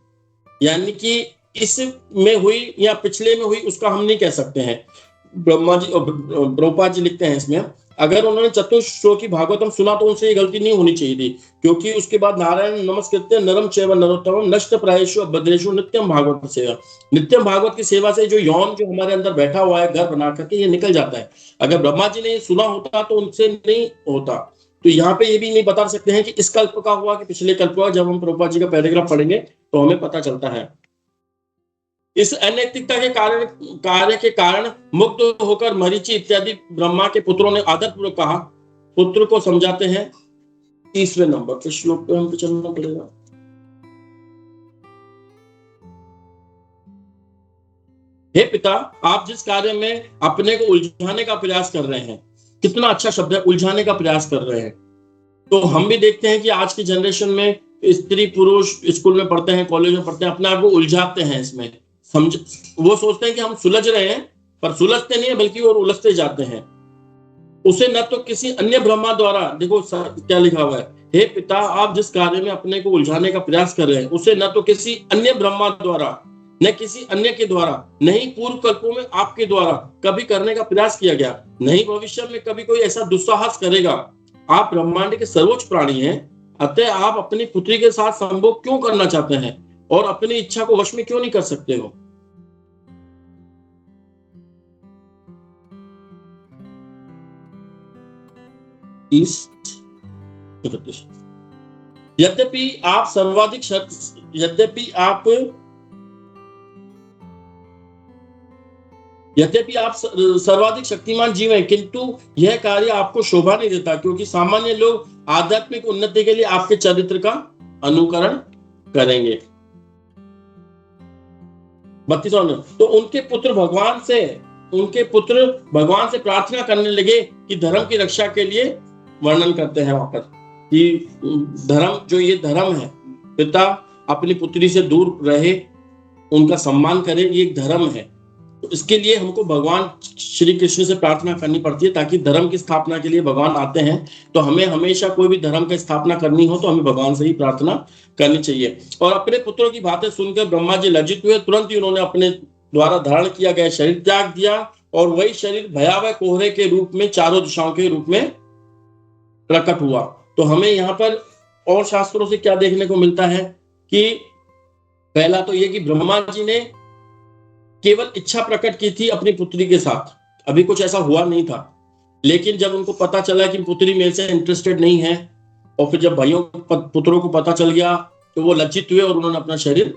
यानी कि इसमें हुई या पिछले में हुई उसका हम नहीं कह सकते हैं। ब्रह्मा जी और प्रभुपाद जी लिखते हैं इसमें, अगर उन्होंने चतुश्लोकी भागवतम सुना तो उनसे ये गलती नहीं होनी चाहिए थी, क्योंकि उसके बाद नारायण नमस्कृत्य नरम चैव नरोत्तमम नष्ट प्रायेषु भद्रेषु नित्यम भागवत सेवा। नित्यम भागवत की सेवा से जो यौन जो हमारे अंदर बैठा हुआ है घर बना करके, ये निकल जाता है। अगर ब्रह्मा जी ने सुना होता तो उनसे नहीं होता। तो यहाँ पे ये भी नहीं बता सकते हैं कि इस कल्प का हुआ कि पिछले कल्प हुआ। जब हम प्रभुपाद जी का पैराग्राफ पढ़ेंगे तो हमें पता चलता है। इस अनैतिकता के कार्य के कारण मुक्त होकर मरीचि इत्यादि ब्रह्मा के पुत्रों ने आदरपूर्वक कहा। पुत्र को समझाते हैं 30वें नंबर के श्लोक पे हमको चलना पड़ेगा। हे पिता, आप जिस कार्य में अपने को उलझाने का प्रयास कर रहे हैं, कितना अच्छा शब्द है, उलझाने का प्रयास कर रहे हैं। तो हम भी देखते हैं कि आज की जनरेशन में स्त्री पुरुष स्कूल में पढ़ते हैं, कॉलेज में पढ़ते हैं, अपने आप को उलझाते हैं इसमें। वो सोचते हैं कि हम सुलझ रहे हैं, पर सुलझते नहीं है बल्कि और उलझते जाते हैं। उसे न तो किसी अन्य ब्रह्मा द्वारा, देखो क्या लिखा हुआ है, हे पिता, आप जिस कार्य में अपने को उलझाने का प्रयास कर रहे हैं उसे न तो किसी अन्य ब्रह्मा द्वारा, न किसी अन्य के द्वारा, नहीं पूर्व कल्पों में आपके द्वारा कभी करने का प्रयास किया गया, नहीं भविष्य में कभी कोई ऐसा दुस्साहस करेगा। आप ब्रह्मांड के सर्वोच्च प्राणी हैं, अतः आप अपनी पुत्री के साथ संभोग क्यों करना चाहते हैं और अपनी इच्छा को वश में क्यों नहीं कर सकते हो। यद्यपि आप सर्वाधिक शक्तिमान जीव हैं, किंतु यह कार्य आपको शोभा नहीं देता, क्योंकि सामान्य लोग आध्यात्मिक उन्नति के लिए आपके चरित्र का अनुकरण करेंगे। 32 तो उनके पुत्र भगवान से प्रार्थना करने लगे कि धर्म की रक्षा के लिए वर्णन करते हैं वहां पर कि धर्म, जो ये धर्म है, पिता अपनी पुत्री से दूर रहे, उनका सम्मान करे, ये एक धर्म है। तो इसके लिए हमको भगवान श्री कृष्ण से प्रार्थना करनी पड़ती है, ताकि धर्म की स्थापना के लिए भगवान आते हैं। तो हमें हमेशा कोई भी धर्म की स्थापना करनी हो तो हमें भगवान से ही प्रार्थना करनी चाहिए। और अपने पुत्रों की बातें सुनकर ब्रह्मा जी लज्जित हुए। तुरंत ही उन्होंने अपने द्वारा धारण किया गया शरीर त्याग दिया और वही शरीर भयावह कोहरे के रूप में चारों दिशाओं के रूप में प्रकट हुआ। तो हमें यहाँ पर और शास्त्रों से क्या देखने को मिलता है कि पहला तो ये कि ब्रह्मा जी ने केवल इच्छा प्रकट की थी अपनी पुत्री के साथ, अभी कुछ ऐसा हुआ नहीं था। लेकिन जब उनको पता चला कि पुत्री मेरे से इंटरेस्टेड नहीं है, और फिर जब भाइयों पुत्रों को पता चल गया तो वो लज्जित हुए और उन्होंने अपना शरीर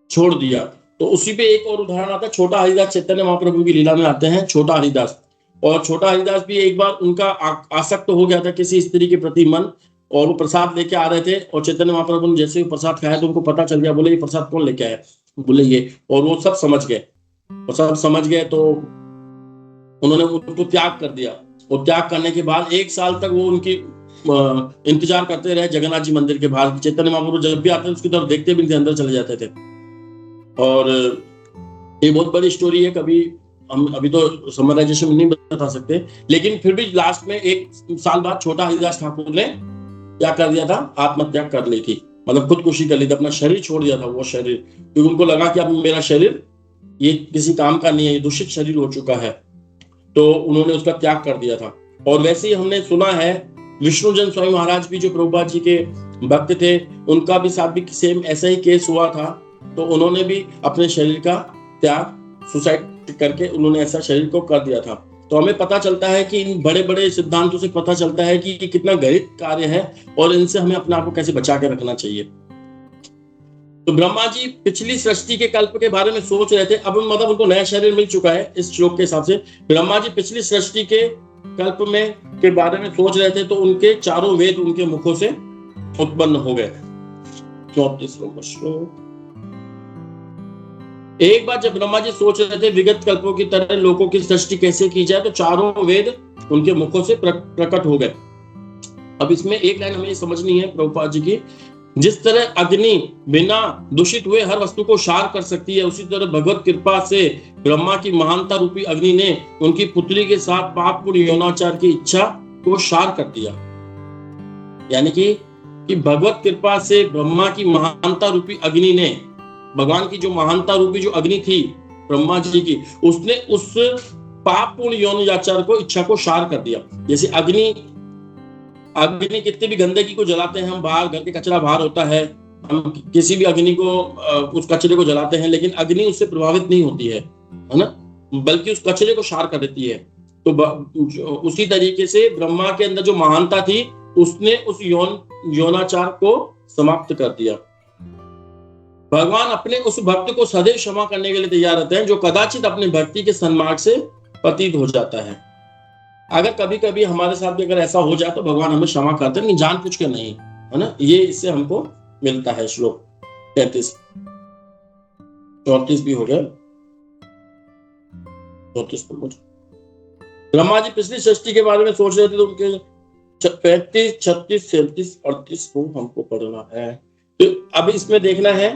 छोड़ दिया। तो उसी पे एक और उदाहरण आता है, छोटा हरिदास चैतन्य महाप्रभु की लीला में आते हैं छोटा हरिदास। और छोटा हरिदास भी एक बार उनका आसक्त हो गया था किसी स्त्री के प्रति मन, और वो प्रसाद लेके आ रहे थे और चैतन्य महाप्रभु ने जैसे ही प्रसाद खाया तो उनको पता चल गया, बोले ये प्रसाद कौन लेके आया, बोले ये, और वो सब समझ गए, और सब समझ गए तो उन्होंने उनको त्याग कर दिया। और त्याग करने के बाद 1 साल तक वो उनकी इंतजार करते रहे जगन्नाथ जी मंदिर के बाहर। चैतन्य महाप्रभु जब भी आते थे उसकी तरफ देखते भी नहीं थे, अंदर चले जाते थे। और ये बहुत बड़ी स्टोरी है, कभी हम अभी तो समराइजेशन में नहीं बता सकते, लेकिन फिर भी लास्ट में 1 साल बाद छोटा हरिदास ठाकुर ने क्या कर दिया था, आत्महत्या कर ली थी, मतलब खुदकुशी कर ली थी, अपना शरीर छोड़ दिया था वो शरीर, क्योंकि उनको लगा कि अब मेरा शरीर ये किसी काम का नहीं है, ये दूषित शरीर हो चुका है, तो उन्होंने उसका त्याग कर दिया था। और वैसे ही हमने सुना है विष्णुजन स्वामी महाराज भी जो प्रभुपाद जी के भक्त थे, उनका भी साथ भी सेम ऐसा ही केस हुआ था, तो उन्होंने भी अपने शरीर का त्याग सुसाइड करके उन्होंने ऐसा शरीर को कर दिया था। तो हमें पता चलता है कि इन बड़े बड़े सिद्धांतों से पता चलता है कि ये कितना गहन कार्य है और इनसे हमें अपने आप को कैसे बचा के रखना चाहिए। तो ब्रह्मा जी पिछली सृष्टि के कल्प के बारे में सोच रहे थे, अब मतलब उनको नया शरीर मिल चुका है इस श्लोक के हिसाब से। ब्रह्मा जी पिछली सृष्टि के कल्प में के बारे में सोच रहे थे तो उनके चारों वेद उनके मुखों से उत्पन्न हो गए। 34वां श्लोक। एक बार जब ब्रह्मा जी सोच रहे थे विगत कल्पों की तरह लोगों की सृष्टि कैसे की जाए, तो चारों वेद उनके मुखों से प्रकट हो गए। अब इसमें एक लाइन हमें समझनी है प्रभुपाद जी की, जिस तरह अग्नि बिना दूषित हुए हर वस्तु को शार कर सकती है, उसी तरह भगवत कृपा से ब्रह्मा की महानता रूपी अग्नि ने उनकी पुत्री के साथ पापपूर्ण यौनाचार की इच्छा को शार कर दिया। यानी कि भगवत कृपा से ब्रह्मा की महानता रूपी अग्नि ने, भगवान की जो महानता रूपी जो अग्नि थी ब्रह्मा जी की, उसने उस पापपूर्ण यौनाचार को इच्छा को शार कर दिया। जैसे अग्नि कितनी भी गंदगी को जलाते हैं हम, बाहर घर के कचरा बाहर होता है, हम किसी भी अग्नि को उस कचरे को जलाते हैं, लेकिन अग्नि उससे प्रभावित नहीं होती है ना, बल्कि उस कचरे को शार कर देती है। तो उसी तरीके से ब्रह्मा के अंदर जो महानता थी उसने उस यौनाचार को समाप्त कर दिया। भगवान अपने उस भक्त को सदैव क्षमा करने के लिए तैयार रहते हैं जो कदाचित अपने भक्ति के सन्मार्ग से पतित हो जाता है। अगर कभी कभी हमारे साथ भी अगर ऐसा हो जाए तो भगवान हमें क्षमा करते हैं, जानबूझ के नहीं, है ना। ये इससे हमको मिलता है। श्लोक 33 34 भी हो गया। 34 ब्रह्मा जी पिछली सृष्टि के बारे में सोच रहे थे तो उनके 35 36 37 38 को हमको पढ़ना है। तो अब इसमें देखना है,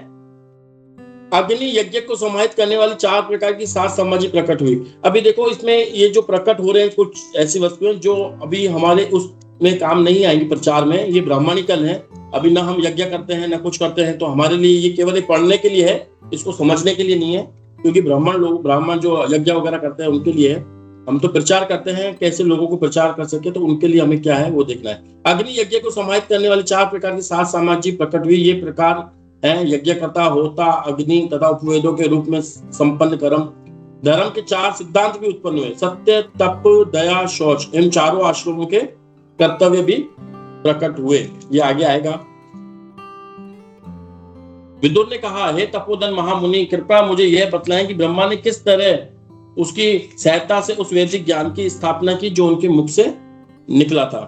अग्नि यज्ञ को समाहित करने वाली 4 प्रकार की 7 समाधि प्रकट हुई। अभी देखो इसमें ये जो प्रकट हो रहे हैं कुछ ऐसी वस्तुएं जो अभी हमारे उसमें काम नहीं आएंगी प्रचार में, ये ब्राह्मणिकल है। अभी ना हम यज्ञ करते हैं ना कुछ करते हैं, तो हमारे लिए ये केवल एक पढ़ने के लिए है, इसको समझने के लिए नहीं है, क्योंकि ब्राह्मण जो यज्ञ वगैरह करते हैं उनके लिए है। हम तो प्रचार करते हैं, कैसे लोगों को प्रचार कर सके, तो उनके लिए हमें क्या है वो देखना है। अग्नि यज्ञ को समाहित करने वाली 4 प्रकार की 7 समाधि प्रकट हुई। ये प्रकार है यज्ञकर्ता, होता, अग्नि तथा उपवेदों के रूप में संपन्न कर्म। धर्म के 4 सिद्धांत भी उत्पन्न हुए, सत्य, तप, दया, शौच। इन चारों आश्रमों के कर्तव्य भी प्रकट हुए। ये आगे आएगा। विदुर ने कहा, हे तपोधन महामुनि, कृपया मुझे यह बतलाएं कि ब्रह्मा ने किस तरह उसकी सहायता से उस वैदिक ज्ञान की स्थापना की जो उनके मुख से निकला था।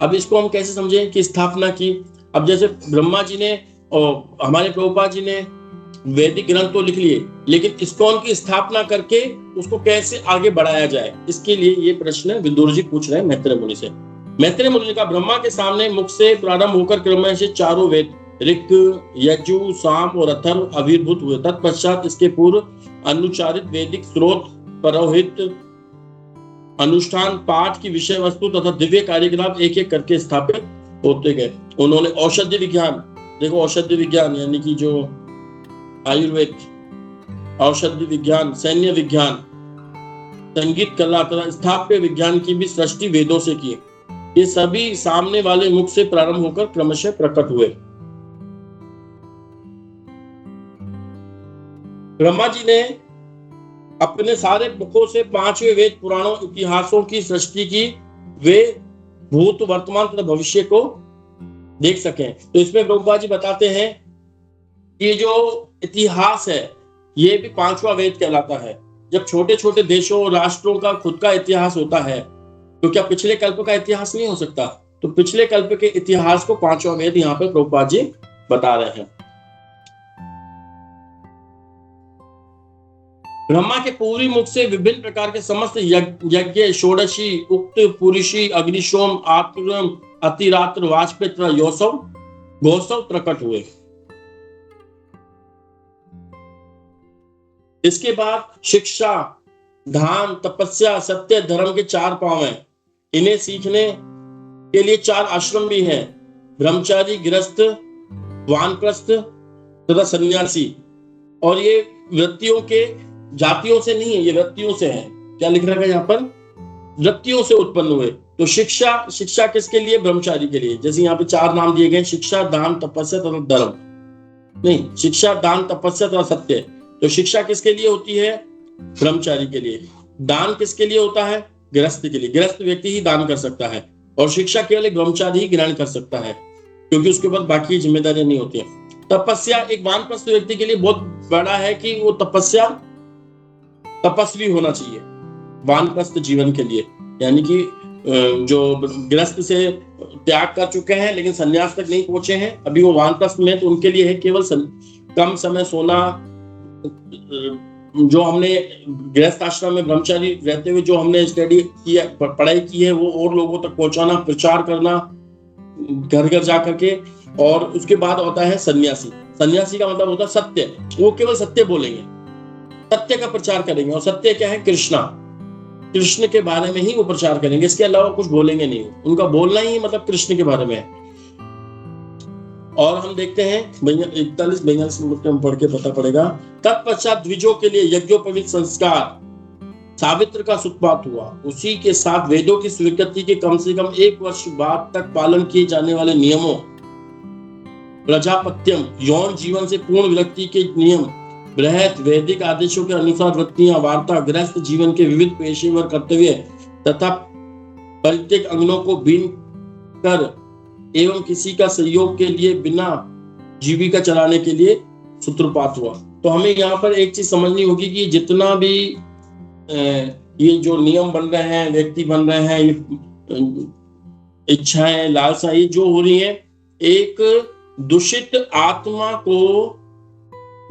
अब इसको हम कैसे समझें कि स्थापना की। अब जैसे ब्रह्मा जी ने और हमारे प्रभुपाद जी ने वैदिक ग्रंथ तो लिख लिए, लेकिन इस्कॉन की स्थापना करके उसको कैसे आगे बढ़ाया जाए, इसके लिए ये प्रश्न विदुर जी पूछ रहे हैं मैत्रेय मुनि से। मैत्रेय मुनि ने कहा, ब्रह्मा के सामने मुख से प्रारंभ होकर क्रम से 4 वेद ऋक, यजु, साम और अथर्व आविर्भूत हुए। तत्पश्चात इसके पूर्व अनुचारित वैदिक स्रोत, पौरोहित, अनुष्ठान, पाठ की विषय वस्तु तथा दिव्य कार्यकलाप एक एक करके स्थापित होते गए। उन्होंने औषधि विज्ञान, देखो औषधि विज्ञान यानी कि जो आयुर्वेद, औषधि विज्ञान, सैन्य विज्ञान, संगीत कला तथा स्थापत्य विज्ञान की भी सृष्टि वेदों से की। ये सभी सामने वाले मुख से प्रारंभ होकर क्रमशः प्रकट हुए। ब्रह्मा जी ने अपने सारे मुखों से 5वें वेद, पुराणों, इतिहासों की सृष्टि की। वे भूत, वर्तमान तथा भविष्य को देख सकें। तो इसमें प्रभुपाद जी बताते हैं ये जो इतिहास है ये भी पांचवा वेद कहलाता है। जब छोटे छोटे देशों और राष्ट्रों का खुद का इतिहास होता है तो क्या पिछले कल्प का इतिहास नहीं हो सकता? तो पिछले कल्प के इतिहास को पांचवा वेद यहाँ पे प्रभुपाद जी बता रहे हैं। ब्रह्मा के पूर्वी मुख से विभिन्न प्रकार के समस्त यज्ञ, षोडशी, उक्त, पुरुषी, अग्निशोम, आत्म, अतिरात्र, वाजपेय, योसव, गोसव प्रकट हुए। इसके बाद शिक्षा, ध्यान, तपस्या, सत्य, धर्म के 4 पांव हैं। इन्हें सीखने के लिए 4 आश्रम भी हैं, ब्रह्मचारी, गृहस्थ, वानप्रस्थ तथा सन्यासी। और ये वृत्तियों के जातियों से नहीं है, ये वृत्तियों से है। क्या लिख रखा है यहाँ पर? वृत्तियों से उत्पन्न हुए। तो शिक्षा किसके लिए? ब्रह्मचारी के लिए। जैसे यहाँ पे 4 नाम दिए गए, शिक्षा, दान, तपस्या तथा धर्म। नहीं, शिक्षा, दान, तपस्या तथा सत्य। तो शिक्षा किसके लिए होती है? ब्रह्मचारी के लिए। दान किसके लिए होता है? गृहस्थ के लिए। गृहस्थ व्यक्ति ही दान कर सकता है और शिक्षा केवल एक ब्रह्मचारी ही ग्रहण कर सकता है, क्योंकि उसके बाद बाकी जिम्मेदारियां नहीं होती है। तपस्या एक वानप्रस्थ व्यक्ति के लिए बहुत बड़ा है कि वो तपस्वी होना चाहिए वानप्रस्थ जीवन के लिए, यानी कि जो गृहस्थ से त्याग कर चुके हैं लेकिन संन्यास तक नहीं पहुंचे हैं, अभी वो वानप्रस्थ में, तो उनके लिए है केवल कम समय सोना। जो हमने गृहस्थ आश्रम में ब्रह्मचारी रहते हुए जो हमने स्टडी किया, पढ़ाई की है, वो और लोगों तक पहुंचाना, प्रचार करना घर घर जा करके। और उसके बाद होता है सन्यासी। सन्यासी का मतलब होता है सत्य। वो केवल सत्य बोलेंगे, सत्य का प्रचार करेंगे। और सत्य क्या है? कृष्ण के बारे में ही वो प्रचार करेंगे, इसके अलावा कुछ बोलेंगे नहीं। उनका बोलना ही मतलब कृष्ण के बारे में है। और हम देखते हैं 41-42 नंबर हम पढ़ के पता पड़ेगा। तत्पश्चात द्विजों के लिए यज्ञोपवीत संस्कार सावित्र का सूत्रपात हुआ। उसी के साथ वेदों की स्वीकृति के कम से कम 1 वर्ष बाद तक पालन किए जाने वाले नियमों, प्रजापत्यम, यौन जीवन से पूर्ण विरक्ति के नियम, बृहत वैदिक आदेशों के अनुसार वृत्तियां, वार्ता, गृहस्थ जीवन के विविध पेशेवर कर्तव्य तथा परित्यक्त अंगों को बीन कर एवं किसी का सहयोग के लिए बिना जीविका चलाने के लिए सूत्रपात हुआ। तो हमें यहाँ पर एक चीज समझनी होगी कि जितना भी ये जो नियम बन रहे हैं, व्यक्ति बन रहे हैं, ये इच्छाएं, लालसा ये जो हो रही है, एक दूषित आत्मा को,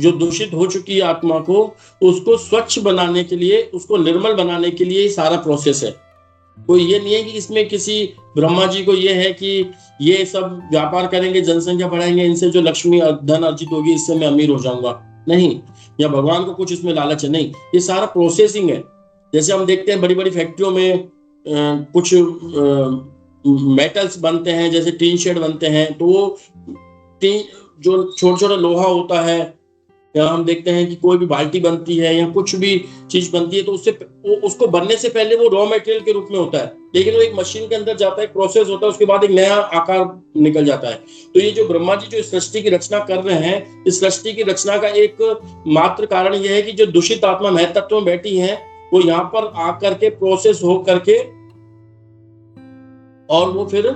जो दूषित हो चुकी है आत्मा को, उसको स्वच्छ बनाने के लिए, उसको निर्मल बनाने के लिए सारा प्रोसेस है। कोई ये नहीं है कि इसमें किसी ब्रह्मा जी को ये है कि ये सब व्यापार करेंगे, जनसंख्या बढ़ाएंगे, इनसे जो लक्ष्मी धन अर्जित होगी इससे मैं अमीर हो जाऊंगा, नहीं। या भगवान को कुछ इसमें लालच है, नहीं। ये सारा प्रोसेसिंग है। जैसे हम देखते हैं बड़ी बड़ी फैक्ट्रियों में कुछ मेटल्स बनते हैं, जैसे टीन शेड बनते हैं, तो वो जो छोटा छोटा लोहा होता है, या हम देखते हैं कि कोई भी बाल्टी बनती है या कुछ भी चीज बनती है, तो उसको बनने से पहले वो रॉ मटेरियल के रूप में होता है, लेकिन वो एक मशीन के अंदर जाता है, एक प्रोसेस होता है, उसके बाद एक नया आकार निकल जाता है। तो ये जो ब्रह्मा जी जो इस सृष्टि की रचना कर रहे हैं, इस सृष्टि की रचना का एक मात्र कारण यह है कि जो दूषित आत्मा महत्त्व में बैठी है वो यहाँ पर आकर के प्रोसेस हो करके और वो फिर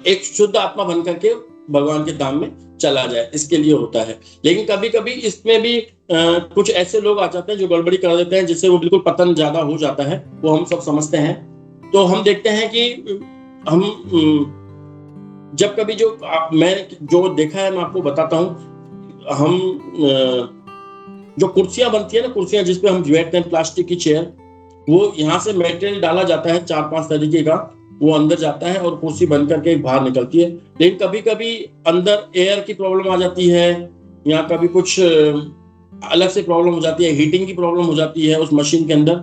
एक शुद्ध आत्मा बन करके भगवान के धाम में चला जाए, इसके लिए होता है। लेकिन कभी कभी इसमें भी कुछ ऐसे लोग आ जाते हैं जो गड़बड़ी कर देते हैं, जिससे वो बिल्कुल पतन ज्यादा हो जाता है, वो हम सब समझते हैं। तो हम देखते हैं कि हम जब कभी मैं जो देखा है मैं आपको बताता हूँ। हम जो कुर्सियां बनती है ना, कुर्सियां जिसपे हम बैठते हैं, प्लास्टिक की चेयर, वो यहाँ से मटेरियल डाला जाता है 4-5 तरीके का, वो अंदर जाता है और कुर्सी बन करके बाहर निकलती है। लेकिन कभी कभी अंदर एयर की प्रॉब्लम आ जाती है, या कभी कुछ अलग से प्रॉब्लम हो जाती है, हीटिंग की प्रॉब्लम हो जाती है उस मशीन के अंदर,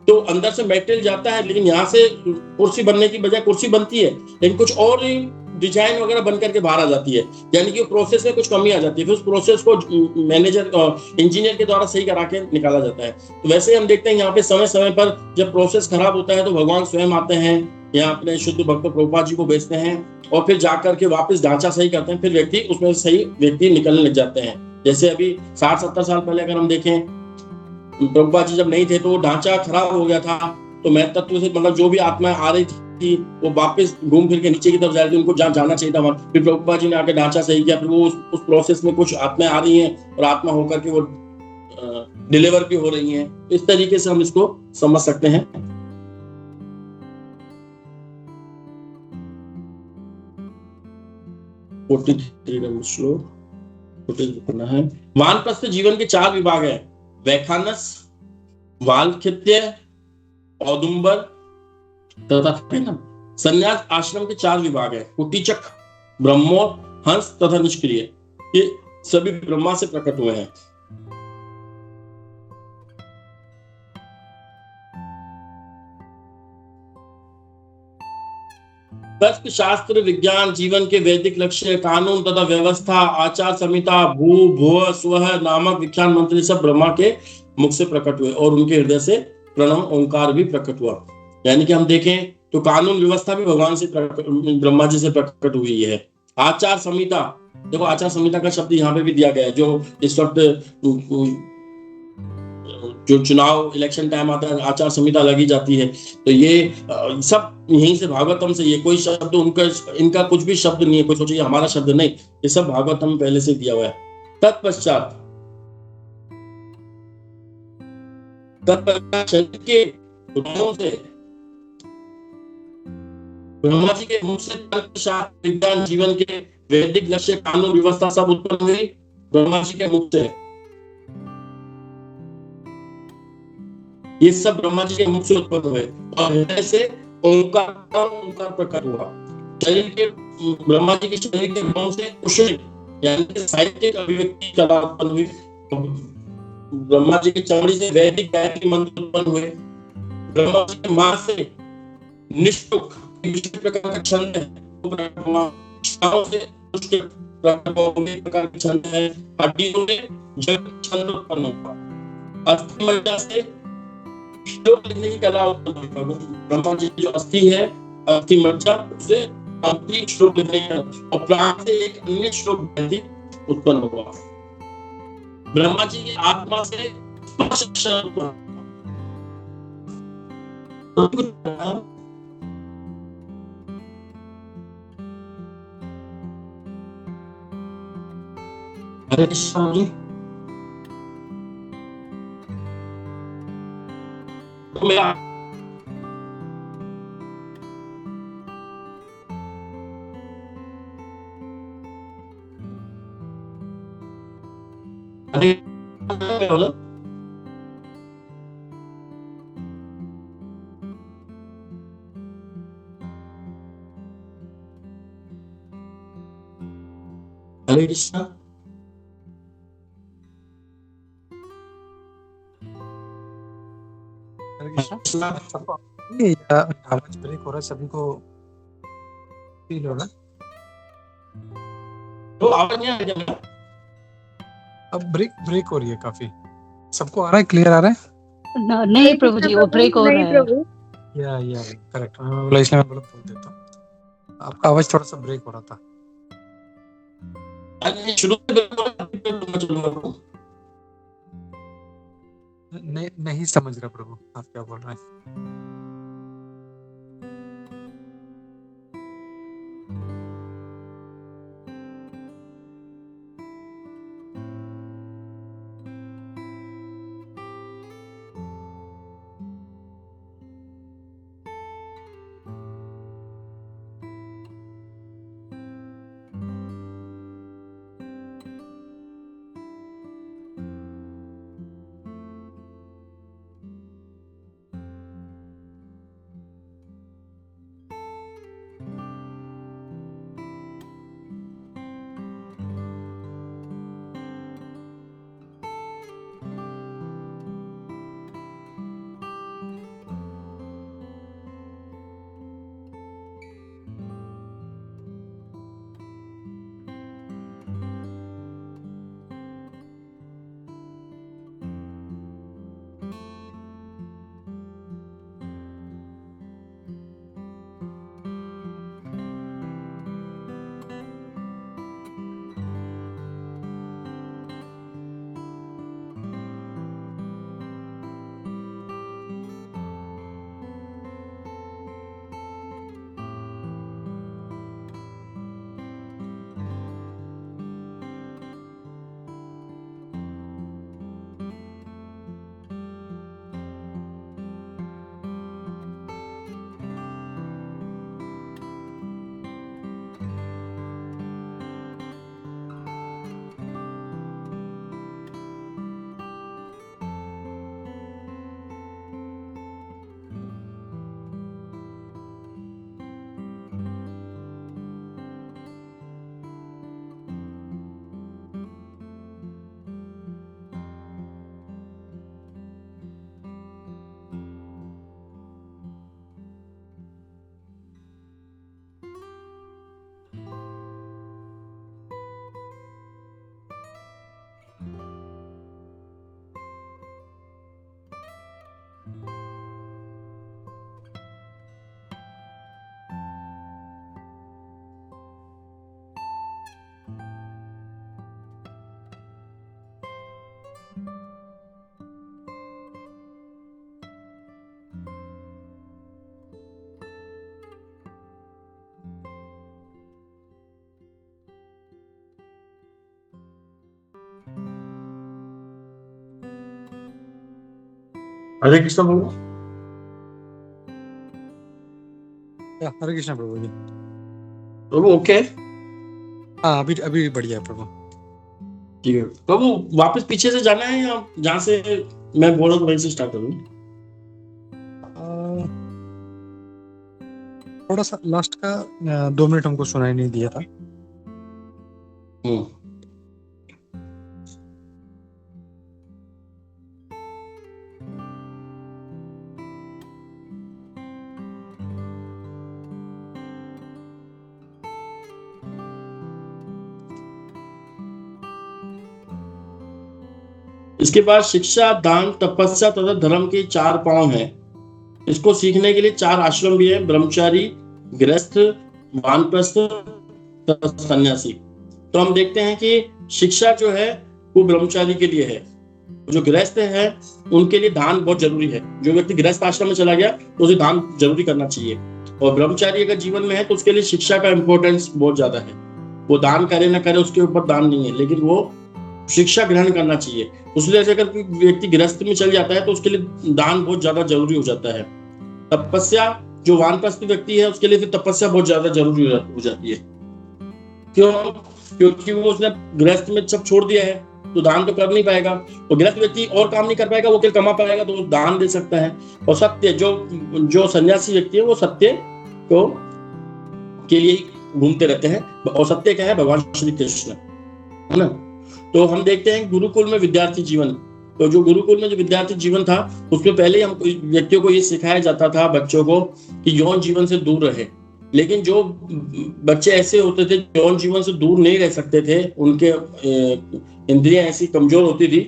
तो अंदर से मटेरियल जाता है, लेकिन यहाँ से कुर्सी बनने की बजाय कुर्सी बनती है, लेकिन कुछ और डिजाइन वगैरह बन करके बाहर आ जाती है, यानी कि प्रोसेस में कुछ कमी आ जाती है। फिर उस प्रोसेस को मैनेजर इंजीनियर के द्वारा सही करा के निकाला जाता है। तो वैसे हम देखते हैं यहाँ पे समय समय पर जब प्रोसेस खराब होता है तो भगवान स्वयं आते हैं, या अपने शुद्ध भक्त प्रभुपाद जी को भेजते हैं, और फिर जाकर के वापस ढांचा सही करते हैं, फिर व्यक्ति उसमें सही व्यक्ति निकलने लग जाते हैं। जैसे अभी 60-70 साल पहले अगर हम देखें, प्रभुपाद जी जब नहीं थे तो वो ढांचा खराब हो गया था, तो मैं तत्व से मतलब जो भी आत्माएं आ रही थी थी, वो वापस घूम फिर के नीचे की तरफ जा रही थी, उनको जहाँ जाना चाहिए था वहाँ। फिर प्रभुपाद जी ने आके ढांचा सही किया, फिर वो उस प्रोसेस में कुछ आत्माएं आ रही हैं और आत्मा होकर के वो डिलीवर भी हो रही हैं। इस तरीके से हम इसको समझ सकते हैं। श्लोक है। वानप्रस्थ जीवन के 4 विभाग है, वैखानस, वालखित्य, औदुंबर तथा फेनम। संन्यास आश्रम के 4 विभाग है, कुटीचक, ब्रह्मोर, हंस तथा निष्क्रिय। ये सभी ब्रह्मा से प्रकट हुए हैं। तर्क शास्त्र, विज्ञान, जीवन के वैदिक लक्ष्य, कानून तथा व्यवस्था, आचार संहिता, भू भुव स्व नामक विख्यात मंत्र सब ब्रह्मा के मुख से प्रकट हुए और उनके हृदय से प्रणव ओंकार भी प्रकट हुआ। यानी कि हम देखें तो कानून व्यवस्था भी भगवान से ब्रह्मा जी से प्रकट हुई है। आचार संहिता, देखो आचार संहिता का शब्द यहाँ पे भी दिया गया है। जो इस वक्त जो चुनाव इलेक्शन टाइम आता है, आचार संहिता लगी जाती है, तो ये सब यहीं से भागवतम से, ये कोई शब्द उनका इनका कुछ भी शब्द नहीं है, कोई सोचे हमारा शब्द नहीं, ये सब भागवतम पहले से दिया हुआ है। तत्पश्चात शरीर के गुणों से ब्रह्मा जी के मुख से तर्क शास्त्र, विज्ञान, जीवन के वैदिक लक्ष्य, कानून व्यवस्था सब उत्पन्न हुई ब्रह्मा जी के मुख से। ये सब ब्रह्मा जी के मुख से उत्पन्न हुए और हृदय से ओंकार प्रकट हुआ। शरीर के ब्रह्मा जी के शरीर के गुणों से कुशल यानी कि साहित्यिक अभिव्यक्ति कला उत्पन्न हुई। ब्रह्मा जी की चमड़ी से वैदिक गायत्री मंत्र उत्पन्न हुए। ब्रह्मा जी के मांस से निष्ठुक विशिष्ट प्रकार का छंद है, से प्रकार का छंद है। हड्डियों में जग छंद उत्पन्न हुआ। अस्थि मज्जा से श्लोक लिखने की कला उत्पन्न हुई। ब्रह्मा जी की जो अस्थि है, अस्थि मज्जा, उससे अंतिम श्लोक लिखने की, और प्राण से एक अन्य श्लोक उत्पन्न हुआ। ब्रह्मा जी की आत्मा से हरे कृष्ण जी, तो मेरा हरे हरे कृष्ण। सबको ये आवाज ब्रेक हो रहा है, सभी को फील हो रहा है? तो आवाज नहीं आ रही है? अब ब्रेक हो रही है काफी। सबको आ रहा है, क्लियर आ रहा है? नहीं प्रभु जी, वो ब्रेक हो रहा है। या करेक्ट, मैं इसलिए मैं बोल देता हूँ। आपका आवाज थोड़ा सा ब्रेक हो रहा था। शुरू नहीं समझ रहा प्रभु आप क्या बोल रहे हैं। हरे कृष्ण प्रभु। हरे कृष्ण प्रभु जी। प्रभु ओके, हाँ अभी अभी बढ़िया है प्रभु। ठीक है प्रभु। वापस पीछे से जाना है या जहाँ से मैं बोल रहा हूँ वहीं से स्टार्ट करूँ? थोड़ा सा लास्ट का 2 मिनट हमको सुनाई नहीं दिया था। इसके बाद शिक्षा, दान, तपस्या तथा धर्म के 4 पांव हैं। इसको सीखने के लिए 4 आश्रम भी है: ब्रह्मचारी, गृहस्थ, वानप्रस्थ तथा सन्यासी। तो हम देखते हैं कि शिक्षा जो है वो ब्रह्मचारी के लिए है, जो गृहस्थ है उनके लिए दान बहुत जरूरी है। जो व्यक्ति गृहस्थ आश्रम में चला गया तो उसे दान जरूरी करना चाहिए। और ब्रह्मचारी अगर जीवन में है तो उसके लिए शिक्षा का इंपॉर्टेंस बहुत ज्यादा है। वो दान करे ना करे उसके ऊपर दान नहीं है, लेकिन वो शिक्षा ग्रहण करना चाहिए। उसलिए अगर कोई व्यक्ति गृहस्थ में चल जाता है तो उसके लिए दान बहुत ज्यादा जरूरी हो जाता है। तपस्या, जो वानप्रस्थ व्यक्ति है उसके लिए फिर तपस्या बहुत ज्यादा जरूरी हो जाती है। क्यों? क्योंकि वो उसने गृहस्थ में सब छोड़ दिया है तो दान तो कर नहीं पाएगा। और गृहस्थ व्यक्ति और काम नहीं कर पाएगा, वो केवल कमा पाएगा तो वो दान दे सकता है। और सत्य, जो सन्यासी व्यक्ति है वो सत्य को के लिए घूमते रहते हैं। और सत्य क्या है? भगवान श्री कृष्ण, है ना। तो हम देखते हैं गुरुकुल में विद्यार्थी जीवन। तो जो गुरुकुल में जो विद्यार्थी जीवन था उसमें पहले ही हम व्यक्तियों को ये सिखाया जाता था, बच्चों को, कि यौन जीवन से दूर रहे। लेकिन जो बच्चे ऐसे होते थे यौन जीवन से दूर नहीं रह सकते थे, उनके इंद्रियां ऐसी कमजोर होती थी,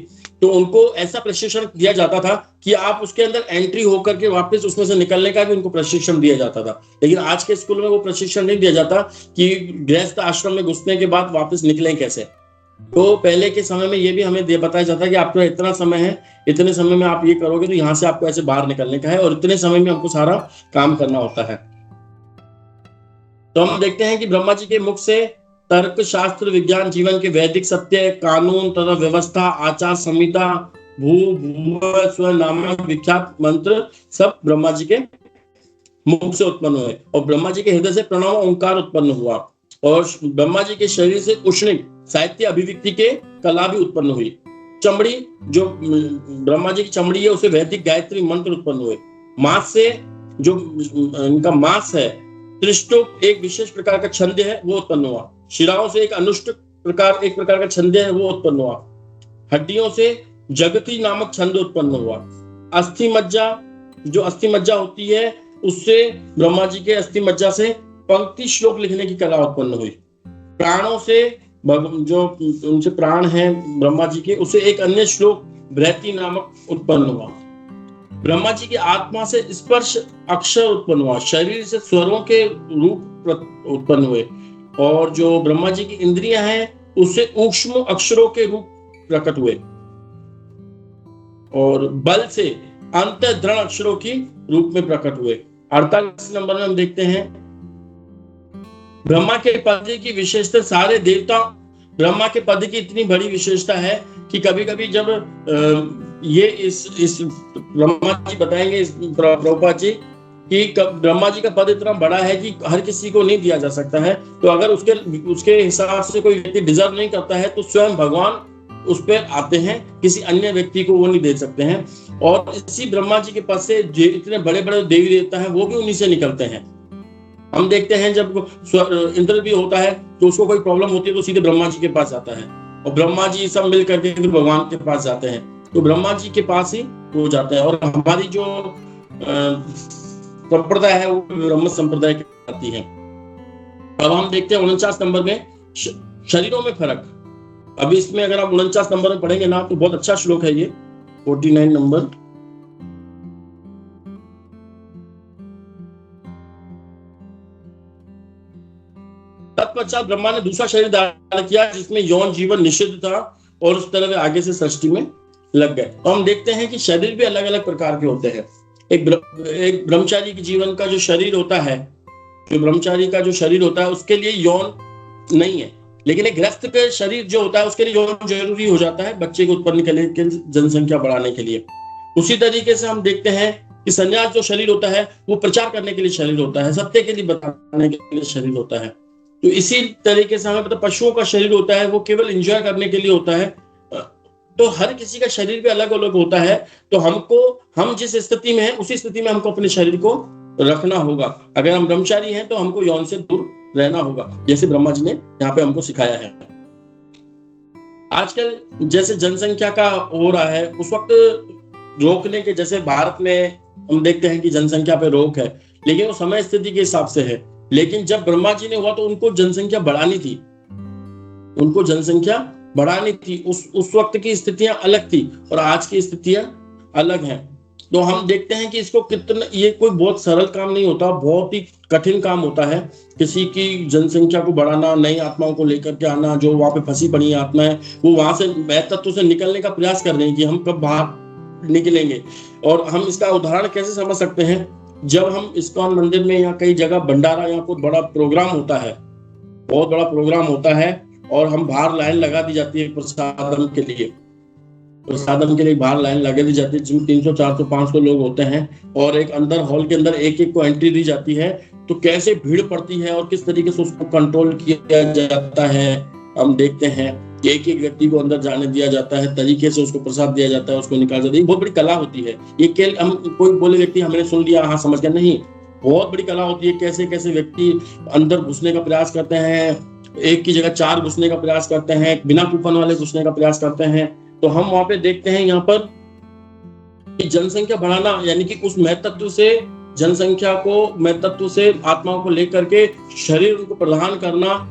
तो उनको ऐसा प्रशिक्षण दिया जाता था कि आप उसके अंदर एंट्री होकर के वापस उसमें से निकलने का भी उनको प्रशिक्षण दिया जाता था। लेकिन आज के स्कूल में वो प्रशिक्षण नहीं दिया जाता कि गृहस्थ आश्रम में घुसने के बाद वापस निकलें कैसे। तो पहले के समय में ये भी हमें बताया जाता है कि आपका इतना समय है, इतने समय में आप ये करोगे तो यहाँ से आपको ऐसे बाहर निकलने का है, और इतने समय में हमको सारा काम करना होता है। तो हम देखते हैं कि ब्रह्मा जी के मुख से तर्क, शास्त्र, विज्ञान, जीवन के वैदिक सत्य, कानून तथा व्यवस्था, आचार संहिता, भू भुव स्व नामक विख्यात मंत्र सब ब्रह्मा जी के मुख से उत्पन्न हुए। और ब्रह्मा जी के हृदय से प्रणव ओंकार उत्पन्न हुआ। और ब्रह्मा जी के शरीर से उष्णिक साहित्य अभिव्यक्ति के कला भी उत्पन्न हुई। चमड़ी, जो ब्रह्मा जी की चमड़ी है उसे वैदिक गायत्री मंत्र उत्पन्न हुए। मांस से, जो इनका मांस है, त्रिष्टुप एक विशेष प्रकार का छंद है वो उत्पन्न हुआ। शिराओं से एक अनुष्टुप एक प्रकार का छंद है वो उत्पन्न हुआ। हड्डियों से जगती नामक छंद उत्पन्न हुआ। अस्थि मज्जा, जो अस्थि मज्जा होती है उससे, ब्रह्मा जी के अस्थि मज्जा से पंक्ति श्लोक लिखने की कला उत्पन्न हुई। प्राणों से, जो उनसे प्राण है ब्रह्मा जी के, उसे एक अन्य श्लोक बृहति नामक उत्पन्न हुआ। ब्रह्मा जी की आत्मा से स्पर्श अक्षर उत्पन्न हुआ। शरीर से स्वरों के रूप उत्पन्न हुए। और जो ब्रह्मा जी की इंद्रियां हैं उससे सूक्ष्म अक्षरों के रूप प्रकट हुए। और बल से अंत दृढ़ अक्षरों की रूप में प्रकट हुए। 48 नंबर में हम देखते हैं ब्रह्मा के पद की विशेषता। सारे देवता, ब्रह्मा के पद की इतनी बड़ी विशेषता है कि कभी कभी जब ये इस ब्रह्मा जी बताएंगे, प्रभुपाद जी, कि ब्रह्मा जी का पद इतना बड़ा है कि हर किसी को नहीं दिया जा सकता है। तो अगर उसके हिसाब से कोई व्यक्ति डिजर्व नहीं करता है तो स्वयं भगवान उस पर आते हैं, किसी अन्य व्यक्ति को वो नहीं दे सकते हैं। और इसी ब्रह्मा जी के पद से इतने बड़े बड़े देवी देवता हैं वो भी उन्हीं से निकलते हैं। हम देखते हैं जब इंद्र भी होता है तो उसको कोई प्रॉब्लम होती है तो सीधे ब्रह्मा जी के पास आता है, और ब्रह्मा जी सब मिल करके फिर भगवान के पास जाते हैं। तो ब्रह्मा जी के पास ही वो जाता है। और हमारी जो संप्रदाय है वो ब्रह्म संप्रदाय की आती है। अब हम देखते हैं 49 नंबर में शरीरों में फर्क। अभी इसमें अगर आप 49 नंबर में पढ़ेंगे ना तो बहुत अच्छा श्लोक है ये, 49 नंबर। तत्पश्चात ब्रह्मा ने दूसरा शरीर धारण किया जिसमें यौन जीवन निषिद्ध था, और उस तरह वे आगे से सृष्टि में लग गए। तो हम देखते हैं कि शरीर भी अलग अलग प्रकार के होते हैं। एक ब्रह्मचारी के जीवन का जो शरीर होता है, जो ब्रह्मचारी का जो शरीर होता है उसके लिए यौन नहीं है। लेकिन एक गृहस्थ का शरीर जो होता है उसके लिए यौन जरूरी हो जाता है बच्चे को उत्पन्न के लिए, जनसंख्या बढ़ाने के लिए। उसी तरीके से हम देखते हैं कि सन्यास जो शरीर होता है वो प्रचार करने के लिए शरीर होता है, सत्य के लिए बताने के लिए शरीर होता है। तो इसी तरीके से हमें पता पशुओं का शरीर होता है वो केवल एंजॉय करने के लिए होता है। तो हर किसी का शरीर भी अलग अलग होता है। तो हम जिस स्थिति में है उसी स्थिति में हमको अपने शरीर को रखना होगा। अगर हम ब्रह्मचारी हैं तो हमको यौन से दूर रहना होगा, जैसे ब्रह्मा जी ने यहाँ पे हमको सिखाया है। आजकल जैसे जनसंख्या का हो रहा है, उस वक्त रोकने के, जैसे भारत में हम देखते हैं कि जनसंख्या पे रोक है, लेकिन वो समय स्थिति के हिसाब से है। लेकिन जब ब्रह्मा जी ने हुआ तो उनको जनसंख्या बढ़ानी थी, उनको जनसंख्या बढ़ानी थी। उस वक्त की स्थितियां अलग थी और आज की स्थितियां अलग हैं। तो हम देखते हैं कि इसको कितना, ये कोई बहुत सरल काम नहीं होता, बहुत ही कठिन काम होता है। किसी की जनसंख्या को बढ़ाना, नई आत्माओं को लेकर के आना, जो वहां पे फंसी पड़ी आत्माएं, वो वहां से मैं तत्व से निकलने का प्रयास कर रहे हैं कि हम कब बाहर निकलेंगे। और हम इसका उदाहरण कैसे समझ सकते हैं, जब हम इस्कॉन मंदिर में या कई जगह भंडारा या कोई बड़ा प्रोग्राम होता है, बहुत बड़ा प्रोग्राम होता है, और हम बाहर लाइन लगा दी जाती है प्रसादम के लिए, प्रसादम के लिए बाहर लाइन लगा दी जाती है, जिसमें 300 400 500 लोग होते हैं, और एक अंदर हॉल के अंदर एक एक को एंट्री दी जाती है। तो कैसे भीड़ पड़ती है और किस तरीके से उसको कंट्रोल किया जाता है, हम देखते हैं। एक एक व्यक्ति को अंदर जाने दिया जाता है, तरीके से उसको प्रसाद दिया जाता है, उसको निकाला जाता है। बहुत बड़ी कला होती है ये। खेल हम कोई बोले व्यक्ति हमने सुन लिया, हाँ समझ गया, नहीं, बहुत बड़ी कला होती है। कैसे कैसे व्यक्ति अंदर घुसने का प्रयास करते हैं, एक की जगह 4 घुसने का प्रयास करते हैं, बिना कूपन वाले घुसने का प्रयास करते हैं। तो हम वहां पे देखते हैं यहाँ पर कि जनसंख्या बढ़ाना, यानी कि उस महतत्व से जनसंख्या को, महतत्व से आत्माओं को लेकर के शरीर उनको प्रदान करना,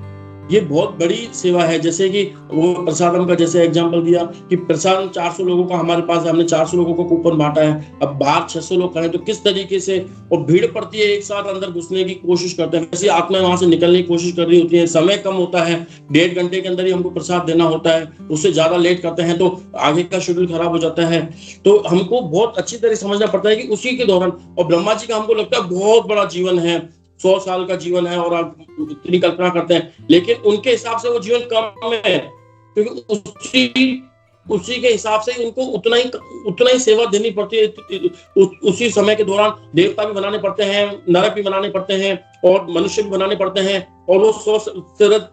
ये बहुत बड़ी सेवा है। जैसे कि वो प्रसादम का जैसे एग्जांपल दिया कि प्रसादम 400 लोगों का हमारे पास है, हमने 400 लोगों को कूपन बांटा है, अब बाहर 600 लोग खड़े, तो किस तरीके से और भीड़ पड़ती है, एक साथ अंदर घुसने की कोशिश करते हैं, वैसे आत्माएं वहां से निकलने की कोशिश कर रही होती है। समय कम होता है, 1.5 घंटे के अंदर ही हमको प्रसाद देना होता है, उससे ज्यादा लेट करते हैं तो आगे का शेड्यूल खराब हो जाता है। तो हमको बहुत अच्छी तरह समझना पड़ता है कि उसी के दौरान, और ब्रह्मा जी का हमको लगता है बहुत बड़ा जीवन है, 100 साल का जीवन है, और आप इतनी कल्पना करते हैं, लेकिन उनके हिसाब से वो जीवन कम है, क्योंकि उसी के हिसाब से उनको उतना ही सेवा देनी पड़ती है। उसी समय के दौरान देवता भी बनाने पड़ते हैं, नरक भी बनाने पड़ते हैं, और मनुष्य भी बनाने पड़ते हैं, और वो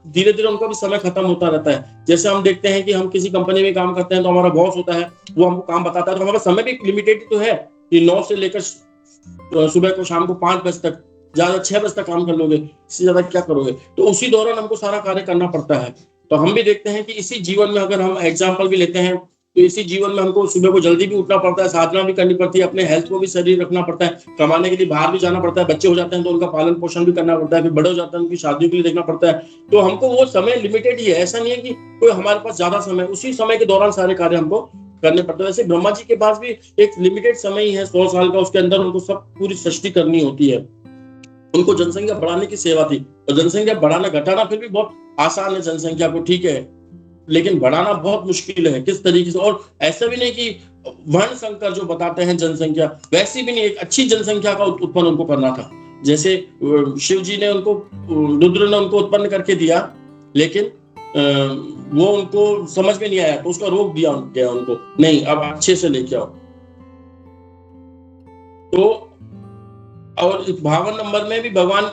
धीरे धीरे उनका भी समय खत्म होता रहता है। जैसे हम देखते हैं कि हम किसी कंपनी में काम करते हैं तो हमारा बॉस होता है, वो हमको काम बताता है, तो हमारा समय भी लिमिटेड तो है कि 9 से लेकर सुबह को शाम को 5 बजे तक, ज्यादा 6 बजे तक काम कर लोगे, इससे ज्यादा क्या करोगे। तो उसी दौरान हमको सारा कार्य करना पड़ता है। तो हम भी देखते हैं कि इसी जीवन में, अगर हम एग्जाम्पल भी लेते हैं, तो इसी जीवन में हमको सुबह को जल्दी भी उठना पड़ता है, साधना भी करनी पड़ती है, अपने हेल्थ को भी शरीर रखना पड़ता है, कमाने के लिए बाहर भी जाना पड़ता है, बच्चे हो जाते हैं तो उनका पालन पोषण भी करना पड़ता है, फिर बड़े हो जाते हैं उनकी शादी के लिए देखना पड़ता है। तो हमको वो समय लिमिटेड ही है, ऐसा नहीं है कि कोई हमारे पास ज्यादा समय, उसी समय के दौरान सारे कार्य हमको करने पड़ते हैं। वैसे ब्रह्मा जी के पास भी एक लिमिटेड समय ही है, 100 साल का, उसके अंदर उनको सब पूरी सृष्टि करनी होती है। उनको जनसंख्या बढ़ाने की सेवा थी, और जनसंख्या बढ़ाना घटाना फिर भी बहुत आसान है जनसंख्या को, ठीक है, लेकिन बढ़ाना बहुत मुश्किल है। किस तरीके से, और ऐसा भी नहीं कि वर्ण संकर जो बताते हैं जनसंख्या, वैसी भी नहीं, एक अच्छी जनसंख्या का उत्पन्न उनको करना था। जैसे शिव जी ने उनको, रुद्र ने उनको उत्पन्न करके दिया, लेकिन वो उनको समझ में नहीं आया, तो उसका रोक दिया उनको, नहीं अब अच्छे से लेके आओ। तो और 52 नंबर में भी भगवान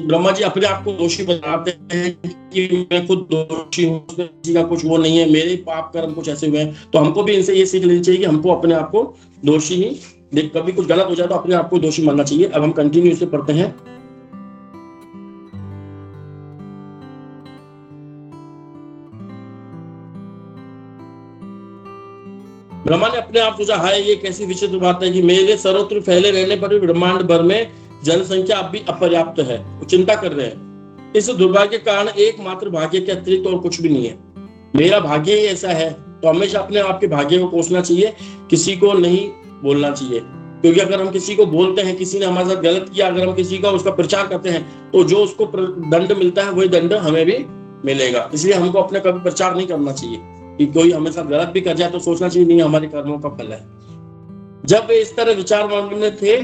ब्रह्मा जी अपने आप को दोषी बताते हैं कि मैं खुद दोषी हूँ, किसी का कुछ वो नहीं है, मेरे पाप कर्म कुछ ऐसे हुए हैं। तो हमको भी इनसे ये सीख लेनी चाहिए कि हमको अपने आप को दोषी ही, कभी कुछ गलत हो जाए तो अपने आप को दोषी मानना चाहिए। अब हम कंटिन्यू से पढ़ते हैं। ब्रह्मा ने अपने आप सोचा, हाय ये कैसी विचित्र बात है कि मेरे सर्वत्र फैले रहने पर भी ब्रह्मांड भर में जनसंख्या अब भी अपर्याप्त है। वो चिंता कर रहे हैं, इस दुर्भाग्य के कारण एकमात्र भाग्य के अतिरिक्त और कुछ भी नहीं है, मेरा भाग्य ही ऐसा है। तो हमेशा अपने आप के भाग्य को कोसना चाहिए, किसी को नहीं बोलना चाहिए, क्योंकि अगर हम किसी को बोलते हैं, किसी ने हमारे साथ गलत किया, अगर हम किसी का उसका प्रचार करते हैं, तो जो उसको दंड मिलता है वही दंड हमें भी मिलेगा। इसलिए हमको अपने कभी प्रचार नहीं करना चाहिए कि कोई हमें साथ गलत भी कर जाए तो सोचना चाहिए नहीं हमारे कर्मों का फल है। जब वे इस तरह विचार में थे,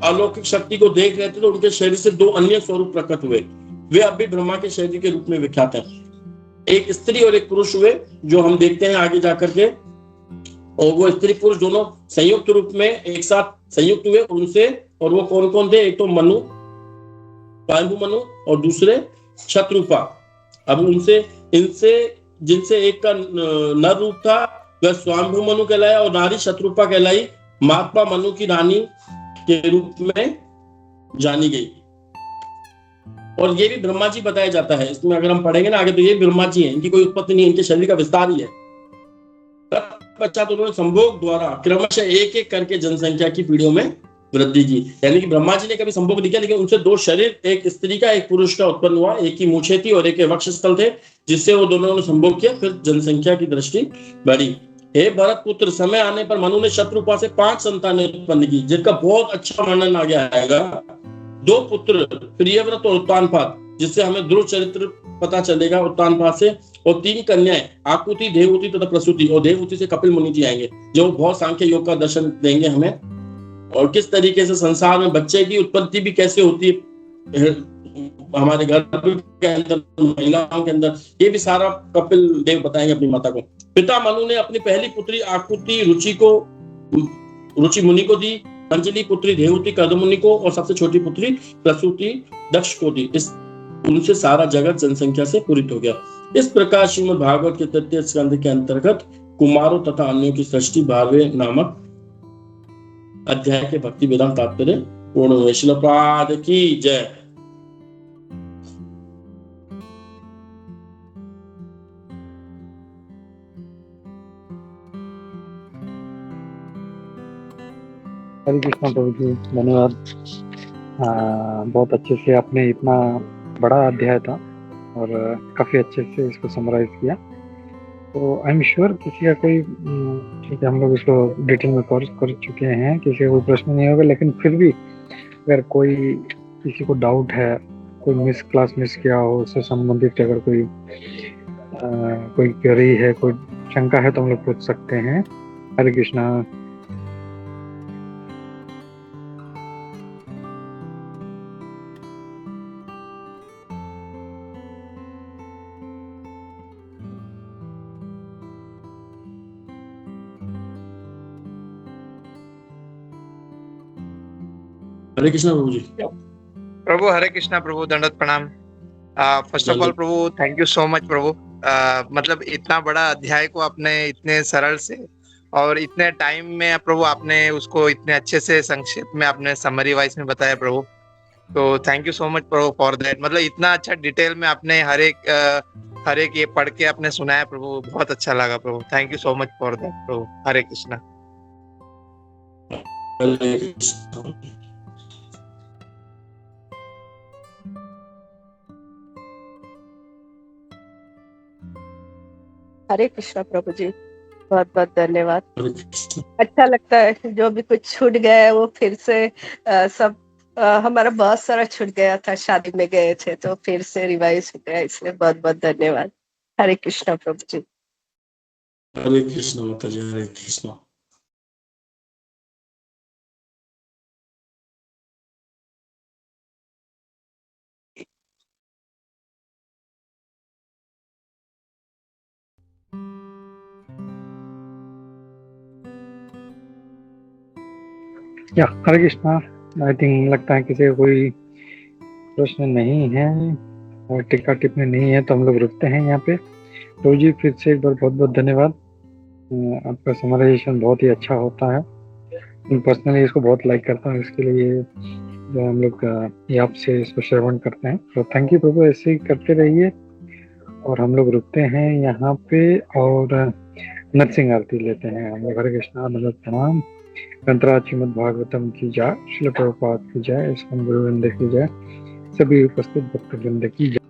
अलौकिक शक्ति को देख रहे थे, तो उनके शरीर से 2 अन्य स्वरूप प्रकट हुए। वे अब भी ब्रह्मा के शरीर के रूप में विख्यात हैं। एक स्त्री और एक पुरुष हुए, जो हम देखते हैं आगे जाकर के। और वो स्त्री पुरुष दोनों संयुक्त रूप में एक साथ संयुक्त हुए उनसे, और वो कौन कौन थे? एक तो मनु, स्वयंभू मनु, और दूसरे शत्रुपा। अब उनसे इनसे जिनसे एक का नर रूप था वह स्वयंभू मनु कहलाया, और नारी शत्रुपा कहलाई महात्मा मनु की रानी के रूप में जानी गई। और ये भी ब्रह्मा जी बताया जाता है इसमें, अगर हम पढ़ेंगे ना आगे, तो ये ब्रह्मा जी है, इनकी कोई उत्पत्ति नहीं, इनके शरीर का विस्तार ही है। तत्पश्चात उन्होंने संभोग द्वारा क्रमशः एक एक करके जनसंख्या की पीढ़ियों में वृद्धि की। यानी कि ब्रह्मा जी ने कभी संभोग नहीं किया, लेकिन उनसे दो शरीर, एक स्त्री का एक पुरुष का उत्पन्न हुआ, एक की मूछें थी और एक के वक्षस्थल थे, जिससे वो दोनों ने संभोग किया, फिर जनसंख्या की दृष्टि बढ़ी। हे भरत पुत्र, समय आने पर मनु ने शत्रुपा से 5 संतानें उत्पन्न की, जिनका बहुत अच्छा वर्णन आगे आएगा। 2 पुत्र प्रियव्रत और उत्तानपाद, जिससे हमें ध्रुव चरित्र पता चलेगा उत्तानपाद से, और 3 कन्याएं आकुति, देवहूति तथा प्रसूति, और देवहूति से कपिल मुनि जी आएंगे, जो बहुत सांख्य योग का दर्शन देंगे हमें, और किस तरीके से संसार में बच्चे की उत्पत्ति भी कैसे होती है हमारे गर्भ के अंदर, महिलाओं के अंदर, ये भी सारा कपिल देव बताएंगे अपनी माता को। पिता मनु ने अपनी पहली पुत्री आकुति रुचि मुनि को दी, अंजलि पुत्री देवहूति कर्दम मुनि को, और सबसे छोटी पुत्री प्रसूति दक्ष को दी। इस उनसे सारा जगत जनसंख्या से पूरित हो गया। इस प्रकार श्रीमद् भागवत के 33 स्कंध के अंतर्गत कुमारों तथा अन्यों की सृष्टि 12वें नामक अध्याय के भक्ति वेदांत तात्पर्य पूर्ण हुए। श्रील प्रभुपाद की जय। हरे कृष्णा प्रभु जी, धन्यवाद। बहुत अच्छे से आपने, इतना बड़ा अध्याय था और काफ़ी अच्छे से इसको समराइज किया। तो आई एम श्योर किसी का कोई, ठीक है, हम लोग इसको डिटेल में कर चुके हैं, किसी का कोई प्रश्न नहीं होगा, लेकिन फिर भी अगर कोई किसी को डाउट है, कोई क्लास मिस किया हो, उससे संबंधित अगर कोई क्वेरी है, कोई शंका है, तो हम लोग पूछ सकते हैं। हरे कृष्णा। हरे कृष्णा प्रभु जी। प्रभु हरे कृष्णा प्रभु, दंडवत प्रणाम। फर्स्ट ऑफ ऑल प्रभु, थैंक यू सो मच प्रभु। मतलब इतना बड़ा अध्याय को आपने इतने सरल से और इतने टाइम में प्रभु आपने उसको इतने अच्छे से संक्षेप में आपने समरी वाइज में बताया प्रभु। तो thank you so much Prabhu for that. मतलब इतना अच्छा डिटेल में आपने हर एक ये पढ़ के आपने सुनाया प्रभु, बहुत अच्छा लगा प्रभु। Thank you so much for that प्रभु। हरे कृष्णा। हरे कृष्णा। हरे कृष्णा प्रभु जी, बहुत बहुत धन्यवाद। हरे कृष्णा। अच्छा लगता है, जो भी कुछ छूट गया है वो फिर से सब हमारा बहुत सारा छूट गया था, शादी में गए थे तो फिर से रिवाइज हो गया, इसलिए बहुत बहुत धन्यवाद। हरे कृष्णा प्रभु जी। हरे कृष्णा माता जी। हरे कृष्णा। या हरे कृष्णा। आई थिंक लगता है किसी का कोई प्रश्न नहीं है और टिक्का टिप्पणी नहीं है, तो हम लोग रुकते हैं यहाँ पे। तो जी फिर से एक बार बहुत बहुत धन्यवाद। आपका समराइजेशन बहुत ही अच्छा होता है। मैं पर्सनली इसको बहुत लाइक करता हूँ, इसके लिए जो हम लोग आपसे इसको श्रवण करते हैं। तो थैंक यू प्रभु, ऐसे ही करते रहिए। और हम लोग रुकते हैं यहाँ पे और नरसिंह आरती लेते हैं हम लोग। हरे कृष्णा, नमः प्रणाम। ग्रंथराज श्रीमद् भागवतम की जय, श्रील प्रभुपाद की जय, इस्कॉन गुरु वृंद की जय, सभी उपस्थित भक्त वृंद की जय।